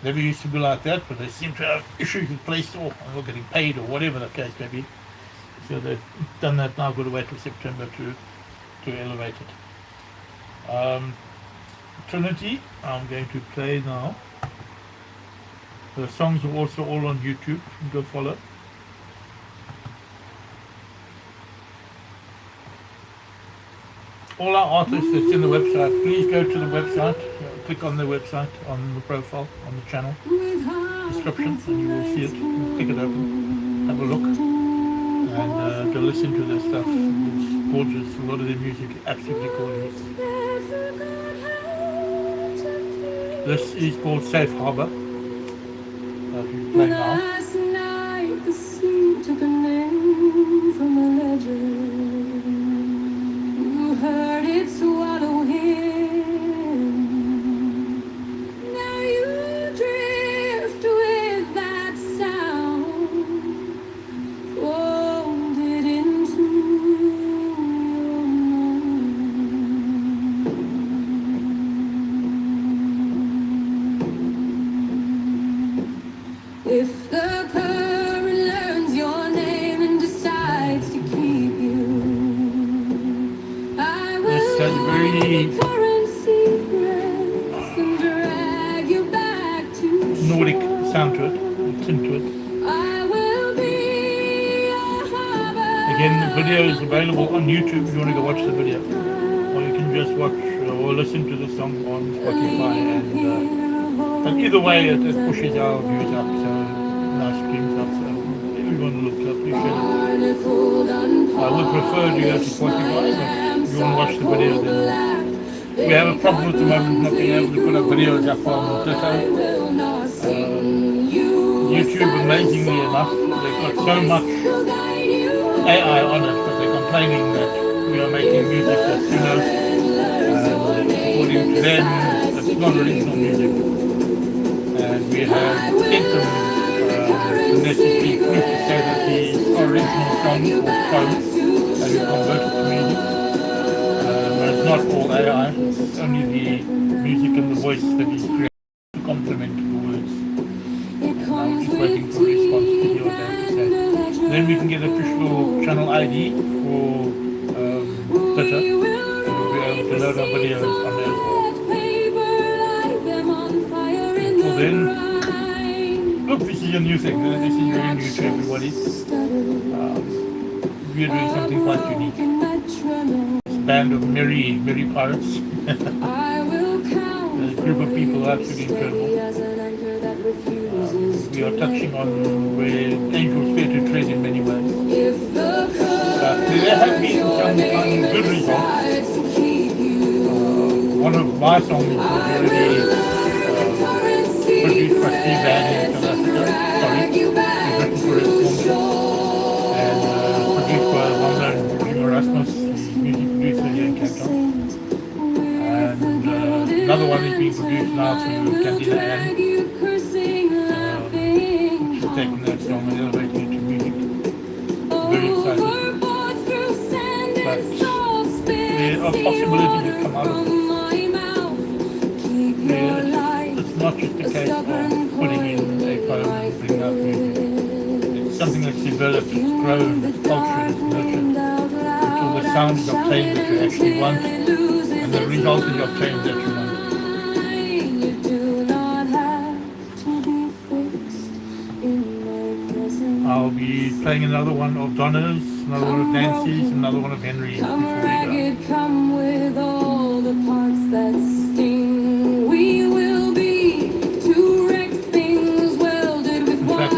A: Never used to be like that, but they seem to have issues with Play Store and not getting paid or whatever the case may be. So they've done that now. I've got to wait till September to elevate it. Trinity, I'm going to play now. The songs are also all on YouTube. You can go follow. All our artists that's in the website, please go to the website, click on the website, on the profile, on the channel description, and you will see it. Click it open, have a look, and go listen to their stuff. It's gorgeous. A lot of their music is absolutely gorgeous. This is called Safe Harbor. That we play now.
D: Last night the sea took a name from a legend. You heard it swallow him. Now you drift with that sound, folded into your mind. If the current learns your name and decides to keep you, I
A: This has
D: will
A: very
D: current secrets and drag you back to
A: Nordic
D: shore.
A: sound to it, tint to it.
D: I will be a harbor.
A: Again, the video is available on YouTube if you want to go watch the video. Or you can just watch or listen to the song on Spotify. And but either way, it pushes our views up, so nice streams up. So everyone looks up, appreciate it. I would prefer to go to Spotify, but if you want to watch the video, then we have a problem at the moment not being able to put our videos up on Ditto. YouTube, amazingly enough, they've got so much AI on it, but they're complaining that we are making music that's, according to them, it's not original music. And we have sent them the necessary proof to say that the original song or poems have been converted to music. But it's not all AI, it's only the music and the voice that is created to complement the words. And I'm just waiting for a response to hear what they have to say. Then we can get official channel ID for Twitter, and we'll be able to load our videos on there as well. Until then, look, this is a new thing. This is very new to everybody. We are doing something quite unique. This band of merry pirates. A group of people are absolutely incredible. We are touching on where angels fear to tread in many ways. There have been some kind of good results. One of my songs was already produced by Steve Van in South Africa. Sorry, he's written for his song. And produced by well-known Jim Erasmus, music producer here in Cape Town. And another one is being produced now through Candida Ann. She's taking that song and elevating it to music. Very excited. But there are possibilities that come out of this. It's not just a case of putting in a poem and bringing out music. It's something that's developed, it's grown, it's cultured, it's nurtured until the sound is obtained that you actually want and the result is obtained that you want. I'll be playing another one of Donna's, another one of Nancy's, another one of Henry's before we go.
D: Come with all the parts that sting. We will be two wrecked things welded with
A: In fact,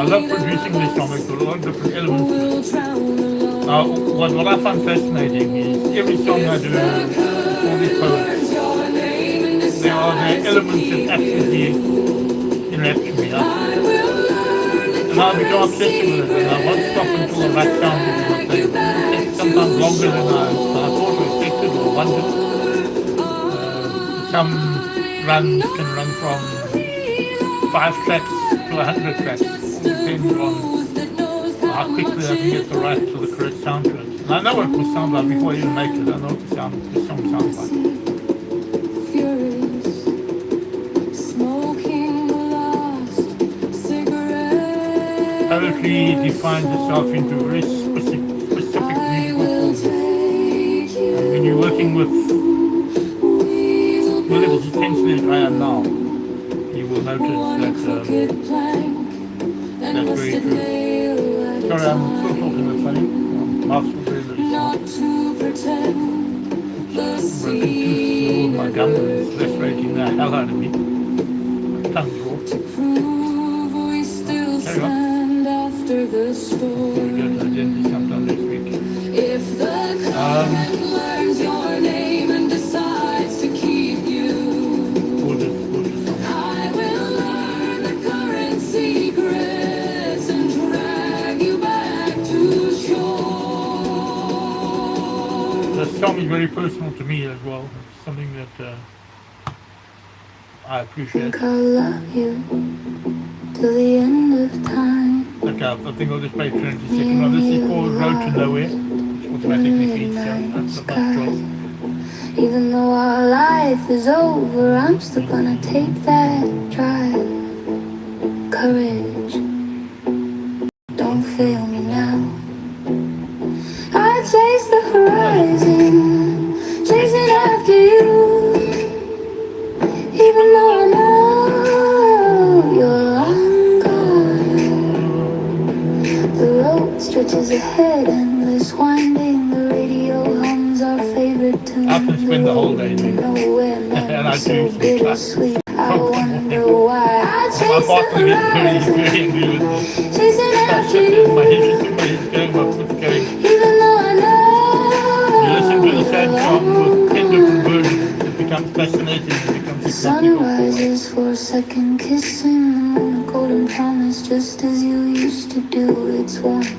A: I love producing this song. It's got a lot of different elements to it. Now, what I find fascinating is every song I do for these poets, there are elements that absolutely enrapture me. And I become obsessed with it, and I won't stop until the right sound is what they take sometimes longer than I thought or expected or wanted. Some runs can run from 5 tracks to 100 tracks, depending on how quickly I can get the right to the correct sound to it. And I know what it will sound like before I even make it. I know what the song sounds like. Poetry defines itself into very specific musical forms. And when you're working with levels intensely as I am now, you will notice that that's very true. Sorry, I'm still talking a bit funny. Mouth's very, very small. Broken tooth with my gum and it's lacerating the hell out of me. My tongue's raw. Carry on. We'll go to the dentist sometime next week.
D: If the current learns your name and decides to keep you,
A: Gorgeous.
D: I will learn the current secrets and drag you back to shore.
A: The song is very personal to me as well. It's something that I appreciate.
D: I'll love you till the end of time.
A: Okay, I think I'll just play 20 seconds. Now this is called Road to Nowhere, which automatically feeds, so that's not much choice.
D: Even though our life is over, I'm still gonna take that drive. Courage, don't fail me now. I chase the horizon, chasing after you. Even though I know you're long gone, the road stretches ahead, endless winding. The radio hums our favorite tune.
A: I can spend the whole day doing that. And I do
D: Bittersweet. I wonder why I
A: my
D: chase
A: partner
D: the
A: gets very,
D: horizon,
A: very angry with me.
D: chasing after
A: My
D: you.
A: head's going, my foot's going.
D: Even though I know
A: You listen to the same song with 10 different versions, it becomes fascinating, it becomes
D: the sun
A: hypnotic.
D: rises for a second, kissing the moon, a golden promise, just as you used to do. Its warmth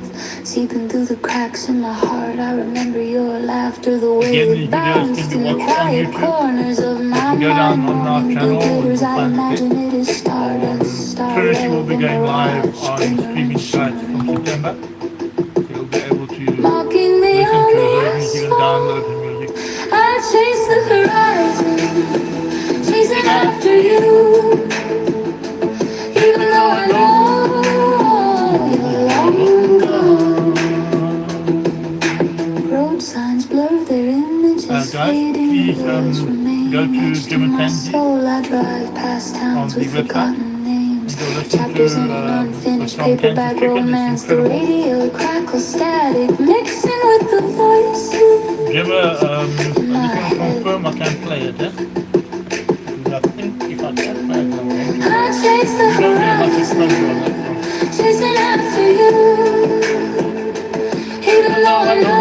D: seeping through the cracks in my heart. I remember your laughter, the way
A: Again,
D: it
A: these videos
D: bounced
A: can
D: in
A: be
D: the
A: watched on
D: quiet
A: YouTube.
D: corners of my
A: You can go
D: mind.
A: down on our
D: Morning
A: channel and
D: glitters,
A: you'll
D: I
A: find it
D: imagine it is stardust.
A: Trinity will be going live on streaming sites from September. So you'll be able to
D: Mocking me
A: listen
D: on
A: to
D: the
A: her music and download her music.
D: I chase the horizon, chasing after you. Even though I know you're long gone. Road signs blur their images,
A: Guys,
D: fading.
A: please
D: Words remain
A: go to
D: etched
A: Jim
D: in my
A: Mackenzie
D: soul. I drive past towns
A: on the
D: with
A: website.
D: forgotten names,
A: Go listen
D: chapters
A: to
D: in an
A: the
D: unfinished
A: song Kansas
D: paperback
A: Chicken. It's
D: romance. The
A: incredible.
D: radio crackles static, mixing with the voices.
A: Gemma, I just want to confirm I can play it, eh? Because I think if I can play it, I'm going to.
D: I chase the
A: You don't get much
D: horizon,
A: exposure on that song.
D: chasing after you. Even though I know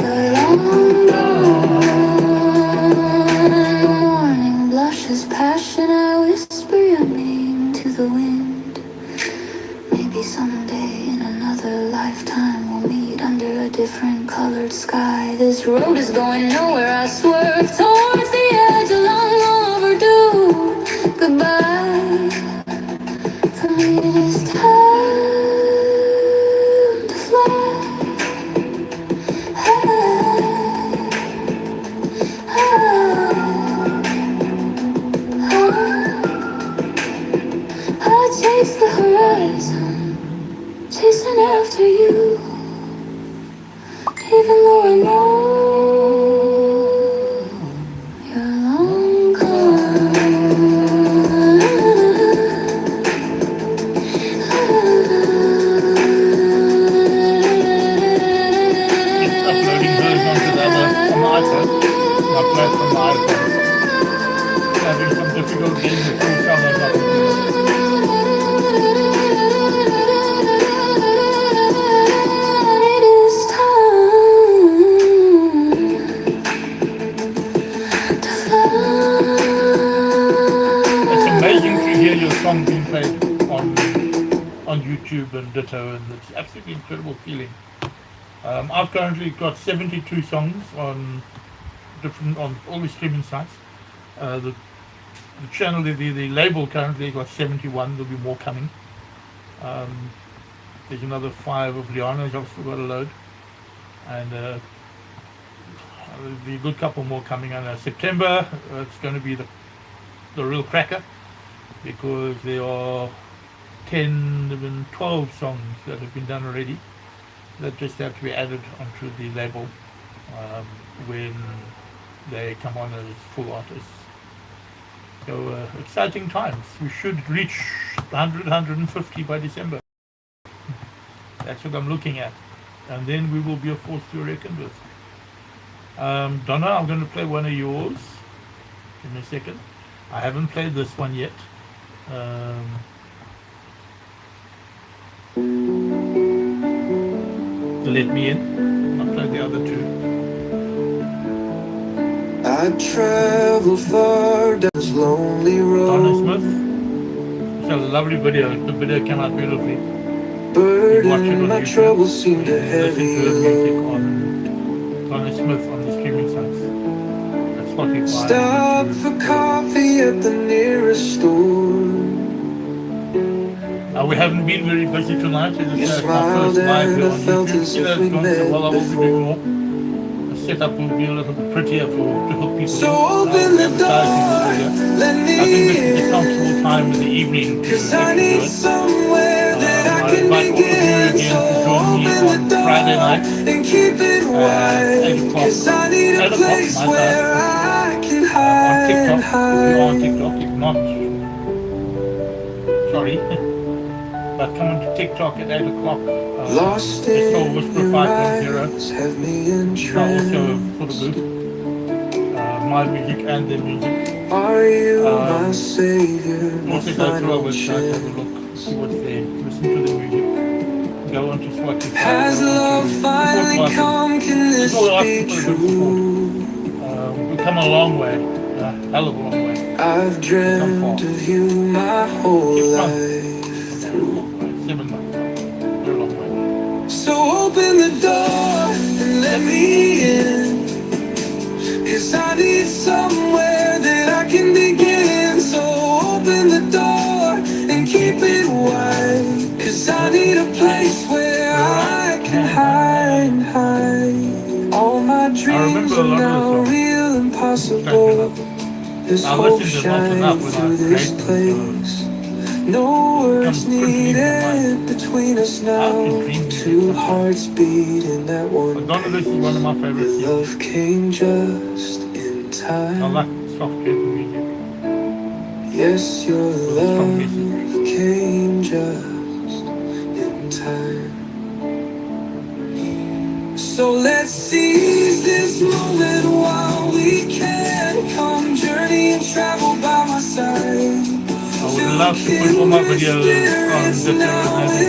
D: you're long gone. Morning blushes passion, I whisper your name to the wind. Maybe someday in another lifetime we'll meet under a different colored sky. This road is going nowhere, I swerve towards the edge, long overdue. Goodbye. For me it's time to fly. I chase the horizon, chasing after you. Even though I know you're long gone.
A: It's uploading hers onto the other, on the iPhone. I play it from the iPhone. Having some difficulty with the full sound on my computer. being played on YouTube and ditto, and it's absolutely incredible feeling. I've currently got 72 songs on all the streaming sites. The channel, the label currently got 71. There'll be more coming. There's another 5 of Liana's I've still got to load, and there'll be a good couple more coming. And September, it's going to be the real cracker, because there are 10, even 12 songs that have been done already that just have to be added onto the label when they come on as full artists. So exciting times. We should reach 100, 150 by December. That's what I'm looking at. And then we will be a force to reckon with. Donna, I'm going to play one of yours. Give me a second. I haven't played this one yet. Let Me In. I'll play the other two.
E: I travel far down this lonely
A: Donna
E: road.
A: Smith. It's a lovely video. The video came out beautifully.
E: Burden my troubles seem to
A: Listen
E: heavy
A: to the music
E: load.
A: on Donna Smith on the streaming sites. That's Spotify.
E: Stop for coffee at the nearest store.
A: We haven't been very busy tonight.
E: You
A: It's my
E: smiled
A: first live
E: and
A: here
E: I
A: on
E: felt
A: YouTube.
E: as
A: You know,
E: if we
A: it's gone so
E: met
A: well. I will be
E: before.
A: doing more. The setup will be a little bit prettier to hook people
E: So
A: in.
E: open the
A: Advertising
E: door,
A: this video.
E: let me
A: I think this is a
E: in.
A: comfortable time in the evening to
E: 'Cause I
A: actually do
E: need
A: it.
E: somewhere that I
A: I
E: can
A: invite all of you
E: begin.
A: again
E: So
A: to join me
E: open
A: on
E: the
A: Friday
E: door
A: night
E: and keep it
A: at 8
E: wide.
A: o'clock.
E: 'Cause I need
A: 8
E: a
A: o'clock
E: place
A: my
E: where
A: time.
E: I can
A: On
E: hide,
A: TikTok. If you are on
E: hide.
A: TikTok, if not, sorry. But come on to TikTok at 8 o'clock.
E: Lost
A: The Soul
E: in
A: Whisperer
E: your
A: 5.0.
E: eyes, have me
A: Now also
E: entranced.
A: for the booth. My music and their music.
E: Are you my
A: Um,
E: savior, my
A: Also go through our
E: final
A: website, have a
E: chance?
A: look, see what's there, listen to the music, go onto Spotify,
E: Has
A: go
E: love
A: onto
E: finally
A: support
E: come? Can this
A: People are
E: be
A: asking for a good support.
E: true?
A: We've come a long way, a hell of a long way.
E: I've dreamt of you my whole
A: 6 months,
E: life
A: okay,
E: through.
A: 7 months, very long way.
E: So open the door and let me in. 'Cause I need somewhere that I can begin. So open the door and keep it wide. 'Cause I need a place where I can hide, hide. All my dreams
A: remember a
E: are
A: lot of the
E: now
A: songs.
E: real and possible. There's
A: I
E: hope
A: listened to not enough
E: shining
A: when I
E: through this
A: created them,
E: place. No words
A: Comes quickly in my
E: needed between us now. Two hearts beat in that one
A: but Donna, this is one of my favorite
E: beat.
A: things.
E: Love came just in
A: I like
E: time.
A: soft gentle music.
E: Yes, your
A: With a strong
E: love
A: message.
E: came just in time. So let's seize this moment while we can. Come journey and travel by my side.
A: I would love to put all my videos on this and as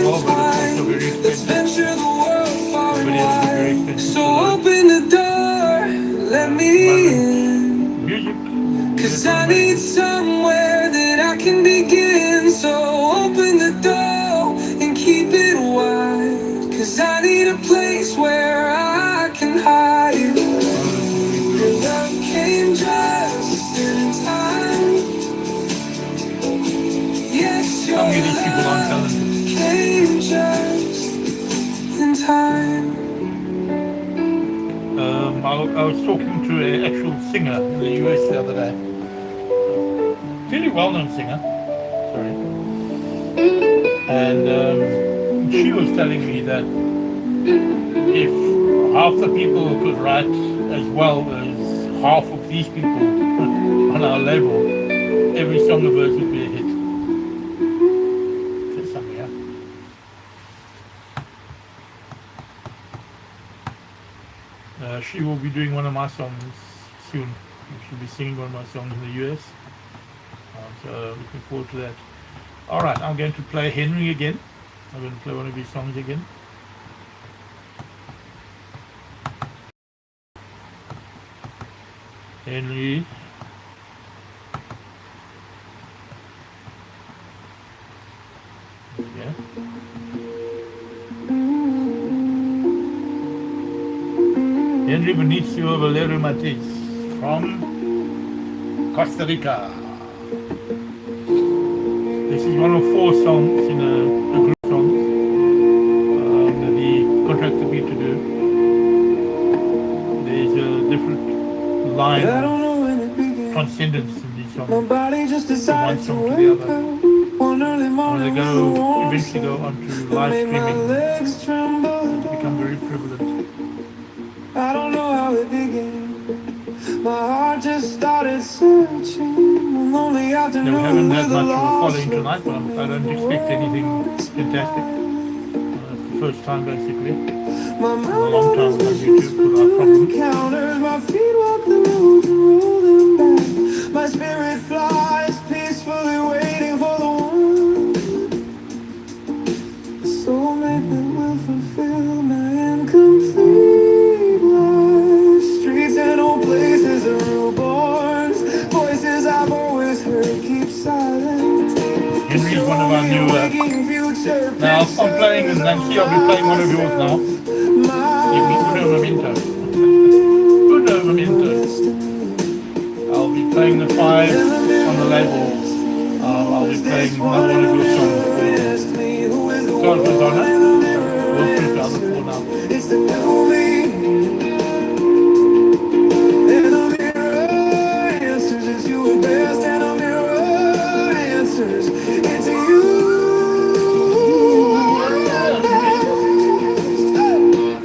A: well, but it's also very
E: Let's
A: expensive.
E: venture the world far
A: The
E: and
A: videos are very
E: wide.
A: expensive
E: So
A: to load.
E: open the door, let me in.
A: Music.
E: 'Cause I need somewhere that I can begin. So open the door and keep it wide. 'Cause I need a place where I can hide. Your love came just in time. Yes, your
A: Some of these people aren't
E: love
A: talented.
E: came just in time.
A: I was talking to an actual singer in the US the other day. Fairly well-known singer. Sorry. And she was telling me that if half the people could write as well as half of these people on our label, every song of hers would be a hit. There's something, yeah. She will be doing one of my songs soon. She'll be singing one of my songs in the US. So looking forward to that. Alright, I'm going to play Henry again. I'm going to play one of his songs again. Henry. Yeah. Henry Benicio Valero Matiz from Costa Rica. This is one of 4 songs in a group song that he contracted me to do. There's a different line
E: I
A: of
E: don't know when it began.
A: transcendence in these
E: My
A: songs.
E: body just
A: From one
E: decided to
A: song to the
E: wake
A: other.
E: up one early
A: I want to
E: morning with a warm
A: eventually go
E: sun
A: onto
E: that
A: live
E: made my
A: streaming.
E: legs tremble.
A: It's become very prevalent.
E: I don't know how it began. My heart just started searching. A lonely
A: No, we
E: afternoon
A: haven't had
E: with a
A: much of a
E: lost
A: following
E: look
A: tonight, but
E: that
A: I
E: made
A: don't
E: the
A: expect anything
E: world
A: fantastic.
E: smile.
A: It's the first time basically in
E: My
A: a
E: mouth
A: long time
E: opens
A: on
E: with
A: YouTube without problems.
E: encounters. My feet walk the road and roll them back. My spirit flies peacefully waiting for the one, the soulmate that will fulfill my incomplete life. Streets and old places are newborns. Voices I've always heard keep silent.
A: Henry's one of our
E: Show me a
A: newer.
E: waking future
A: Now I'm playing, and Nancy, I'll be playing one of yours now. Give me Uno Momento. Uno Momento. I'll be playing the 5 on the label. I'll be playing another one of your songs. Sorry for Donna. We'll put the other 4 now.
E: It's the new me. And a mirror answers as you were best. And a mirror answers into you.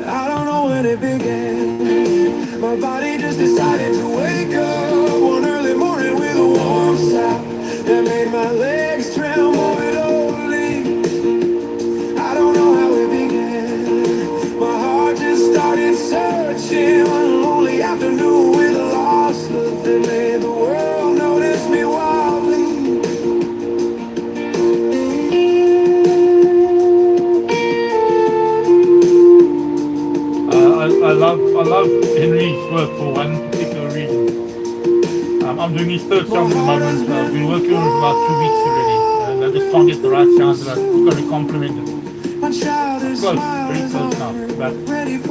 E: I don't know when it began. My body just decided to wake up one early morning with a warm sound that made my legs tremble violently. I don't know how it began. My heart just started searching one lonely afternoon with a lost look that made the world notice me wildly.
A: I love Henry's work for one particular reason. I'm doing his 3rd song at the moment. I've been working on it for about 2 weeks already, and I just can't get the right sound that I've got to compliment it. Close, very close now. But his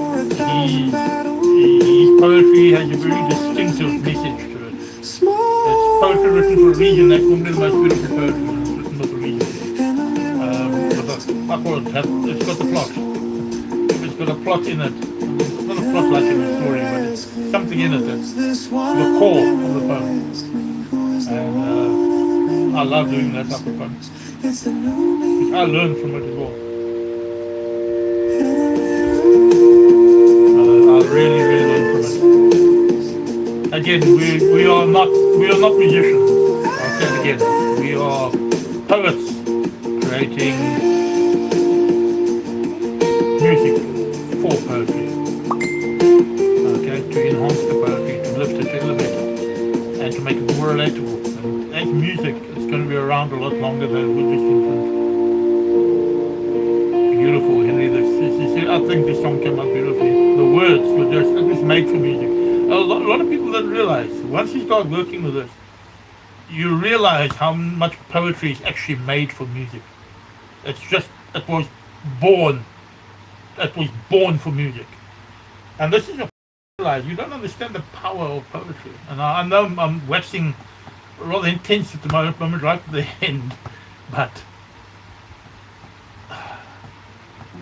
A: poetry has a very distinctive message to it. It's poetry written for a reason. That's normally the most beautiful poetry when it's written for a reason. I call it, it's got the plot. If it's got a plot in it, it's not a plot like in a story, but it's something in it that's the core of the poem. And I love doing that type of poem. I learn from it as well. I really learn from it. Again, we are not musicians. I'll say it again. We are poets creating music for poetry. Okay, to enhance the poetry, to lift it, to elevate it, and to make it more relatable. And as music, it's going to be around a lot longer than Buddhist infant. Beautiful, Henry. I think this song came out beautifully. The words were just, it was made for music. A lot of people don't realize, once you start working with this, you realize how much poetry is actually made for music. It was born for music. And this is a realize, you don't understand the power of poetry. And I know I'm waxing rather intense at the moment, right at the end, but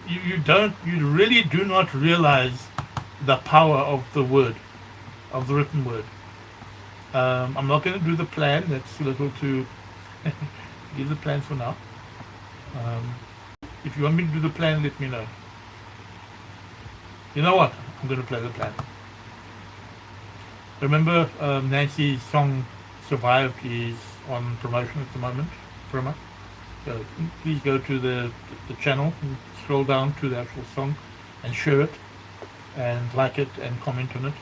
A: you really do not realize the power of the word, of the written word. I'm not going to do the plan. That's a little too. Leave the plan for now. If you want me to do the plan, let me know. You know what? I'm going to play the plan. Remember, Nancy's song "Survived" is on promotion at the moment. Promo. So please go to the channel, and scroll down to the actual song, and share it, and like it, and comment on it.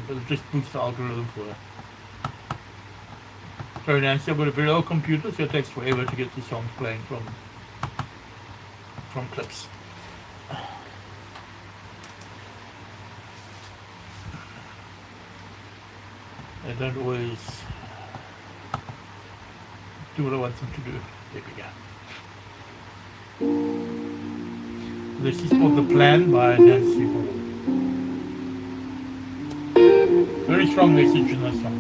A: It'll just boost the algorithm for her. Sorry, Nancy, I've got a very old computer, so it takes forever to get the songs playing from clips. I don't always do what I want them to do. There we go. This is called The Plan by Nancy Hall. Very strong message in this song.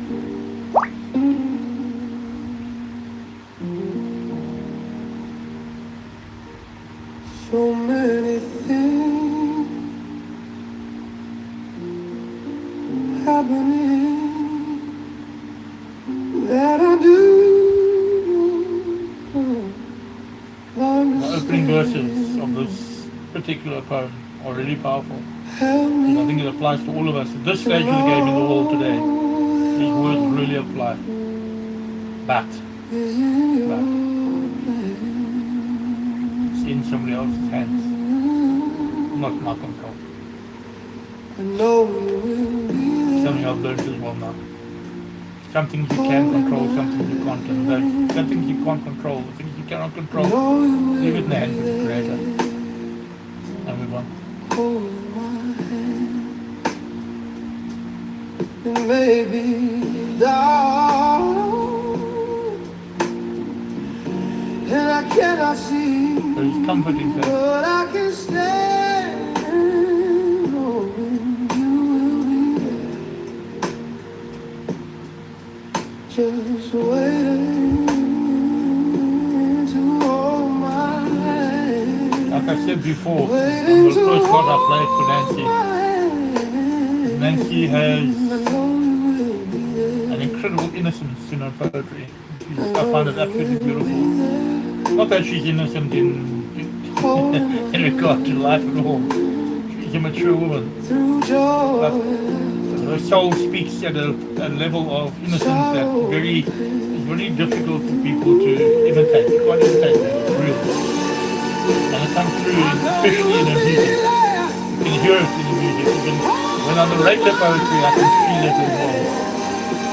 E: So many things happening that I do.
A: The opening verses of this particular poem are really powerful. And I think it applies to all of us. At this stage of the game in the world today, these words really apply. But it's in somebody else's hands, not my control. Something I've learned as well now. Some things you can control, some things you can't. And some things you can't control, the things you cannot control, leave it in the hands of the Creator. And move on.
E: It may be dark, and I cannot see,
A: But it's comforting that
E: but I can stand knowing you will be there, just waiting to hold my hand.
A: like I said before, when the first lot I played for Nancy has an incredible innocence in her poetry. I find it absolutely beautiful. Not that she's innocent in regard to life at all. She's a mature woman. But her soul speaks at a level of innocence that is very difficult for people to imitate. You can't imitate that, it's real. And it comes through, especially in her music. You can hear it in the music. When I narrate the poetry, I can feel it as well.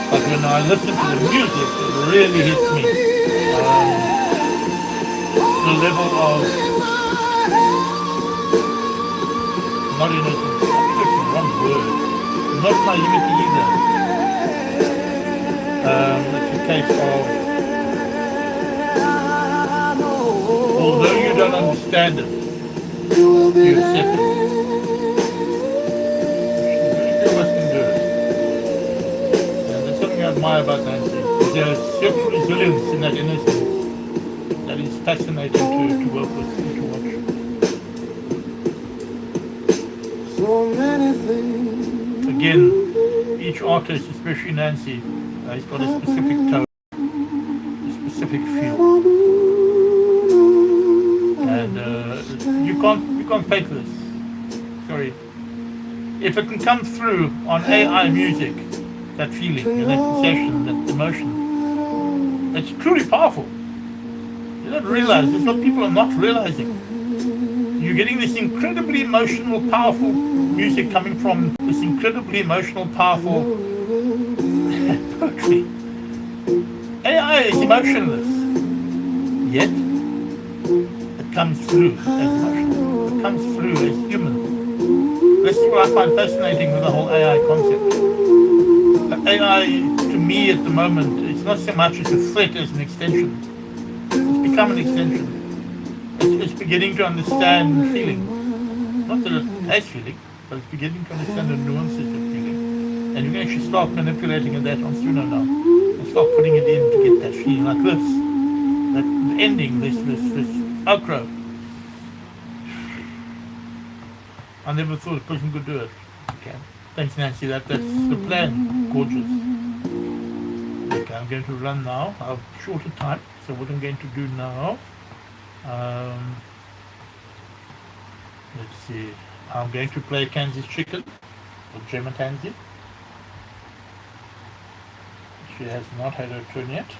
A: But when I listen to the music, it really hits me. The level of not innocence, I think it's the wrong word. Not naivety either. It's a case of, although you don't understand it, you accept it. I admire about Nancy. There's a certain resilience in that innocence that is fascinating to work with and to watch.
E: So many things.
A: Again, each artist, especially Nancy, has got a specific tone, a specific feel, and you can't fake this. Sorry. If it can come through on AI music, that feeling, that sensation, that emotion, it's truly powerful. You don't realize, it's what people are not realizing. You're getting this incredibly emotional, powerful music coming from this incredibly emotional, powerful poetry. AI is emotionless, yet it comes through as emotional. It comes through as human. This is what I find fascinating with the whole AI concept. AI, to me at the moment, it's not so much as a threat as an extension. It's become an extension. It's beginning to understand feeling. Not that it has feeling, but it's beginning to understand the nuances of feeling. And you can actually start manipulating that on Suno now. And start putting it in to get that feeling like this. That the ending, this outro. I never thought a person could do it. Okay. Thanks, Nancy. That's the plan. Gorgeous. Okay, I'm going to run now. I have shorter time. So what I'm going to do now, let's see. I'm going to play Kansas Chicken with Gemma Tansey. She has not had her turn yet.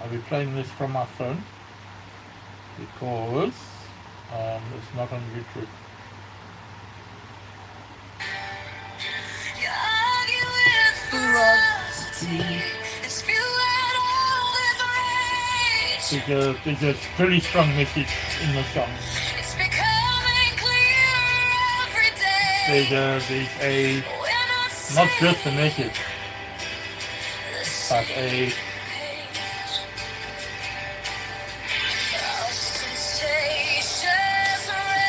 A: I'll be playing this from my phone because it's not on YouTube. There's a pretty strong message in the song.
D: It's becoming clear every day.
A: There's a not just a message, but a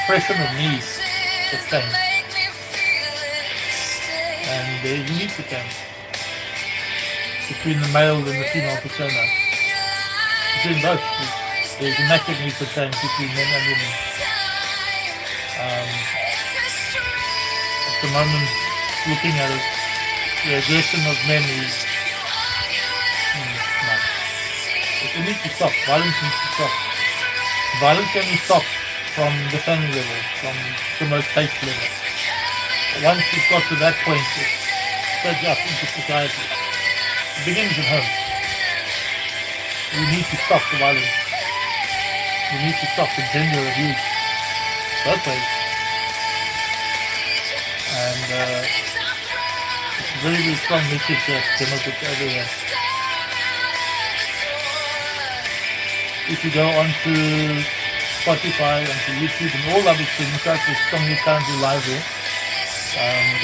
A: expression of need is same. And there's unique difference between the male and the female persona. Between both, there's a massive need for change between men and women. At the moment, looking at it, the aggression of men is no. It needs to stop. Violence needs to stop. Violence can be stopped from the family level, from the most base level. Once it's got to that point, it spreads up into society. It begins at home. We need to stop the violence. We need to stop the gender abuse. Both ways. And it's a very, very strong message that Democrats over here. If you go onto Spotify, onto YouTube, and all other streaming sites, is strongly currently live there.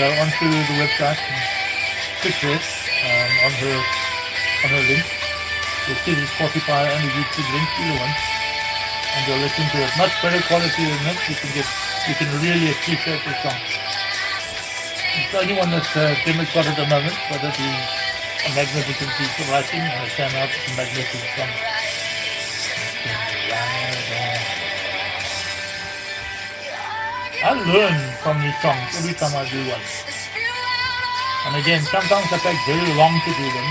A: Go onto the website and click there on her link. You'll see the Spotify and the YouTube link, either one, and you'll listen to it. Much better quality than this. You can really appreciate the song. It's the only one that's Democ's got at the moment, but it is a magnificent piece of writing, and it came out with a magnificent song. I learn from these songs every time I do one. And again, sometimes I take very long to do them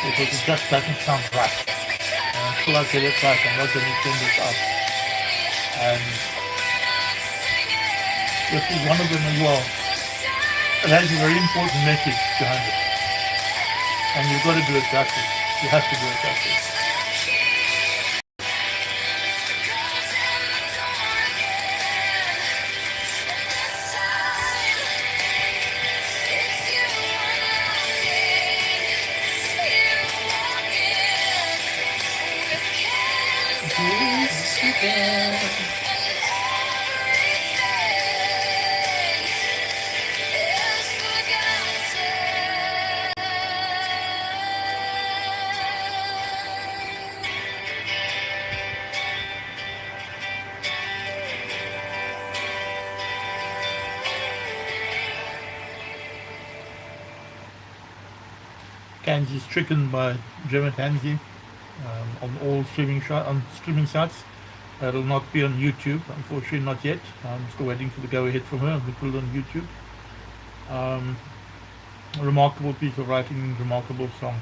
A: because it just doesn't sound right. And until I get it right, I'm not going to send this out. And this is one of them as well. It has a very important message behind it. And you've got to do it justice. You have to do it justice. Kanzi Stricken by Jemmet Hanzi on all streaming sites. It'll not be on YouTube, unfortunately, not yet. I'm still waiting for the go-ahead from her. We put it on YouTube. A remarkable piece of writing, remarkable song.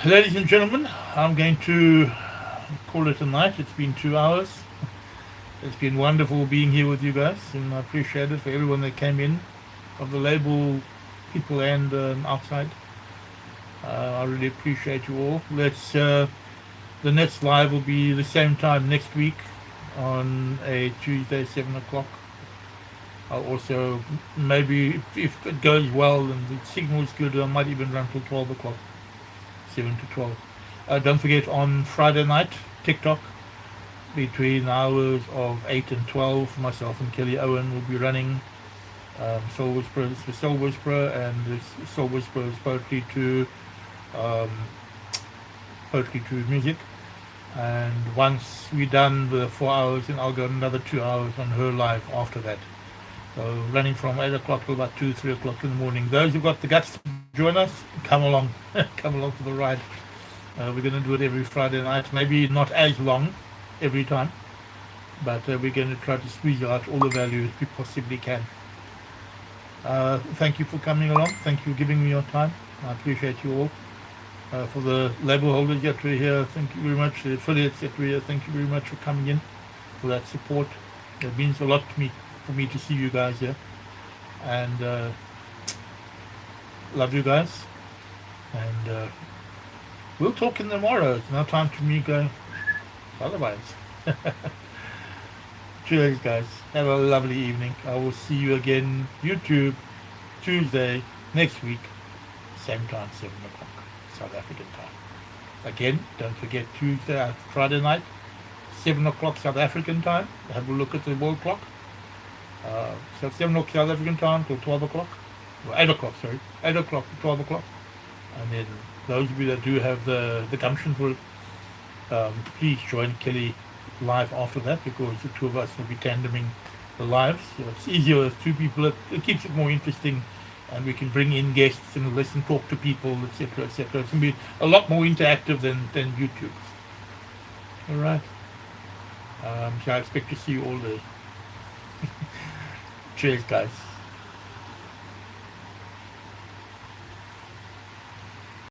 A: Ladies and gentlemen, I'm going to call it a night. It's been 2 hours. It's been wonderful being here with you guys, and I appreciate it for everyone that came in, of the label people and outside. I really appreciate you all. The next live will be the same time next week on a Tuesday, 7 o'clock. I'll also, maybe if it goes well and the signal is good, I might even run till 12 o'clock, 7 to 12. Don't forget, on Friday night, TikTok, between the hours of 8 and 12, myself and Kelly Owen will be running Soul Whisperer. It's the Soul Whisperer, and the Soul Whisperer is poetry to music. And once we're done with the 4 hours, then I'll go another 2 hours on her live after that. So running from 8 o'clock till about 2, 3 o'clock in the morning. Those who've got the guts to join us, come along. Come along for the ride. We're going to do it every Friday night. Maybe not as long every time, but we're going to try to squeeze out all the value we possibly can. Thank you for coming along. Thank you for giving me your time. I appreciate you all. For the label holders that we're here, thank you very much. The affiliates that we're here, thank you very much for coming in, for that support. It means a lot to me, for me to see you guys here. And love you guys. And we'll talk in tomorrow. It's now time to me go otherwise. Cheers, guys. Have a lovely evening. I will see you again, YouTube, Tuesday, next week, same time, 7 o'clock, South African time. Again, don't forget Tuesday, Friday night, 7 o'clock South African time. Have a look at the world clock. So 7 o'clock South African time till 12 o'clock. Well, 8 o'clock, sorry. 8 o'clock to 12 o'clock. And then those of you that do have the gumption for it, please join Kelly live after that, because the two of us will be tandeming the lives. So it's easier with two people. It keeps it more interesting, and we can bring in guests and listen, talk to people, etc., etc. It's going to be a lot more interactive than YouTube. All right. So I expect to see you all there. Cheers, guys.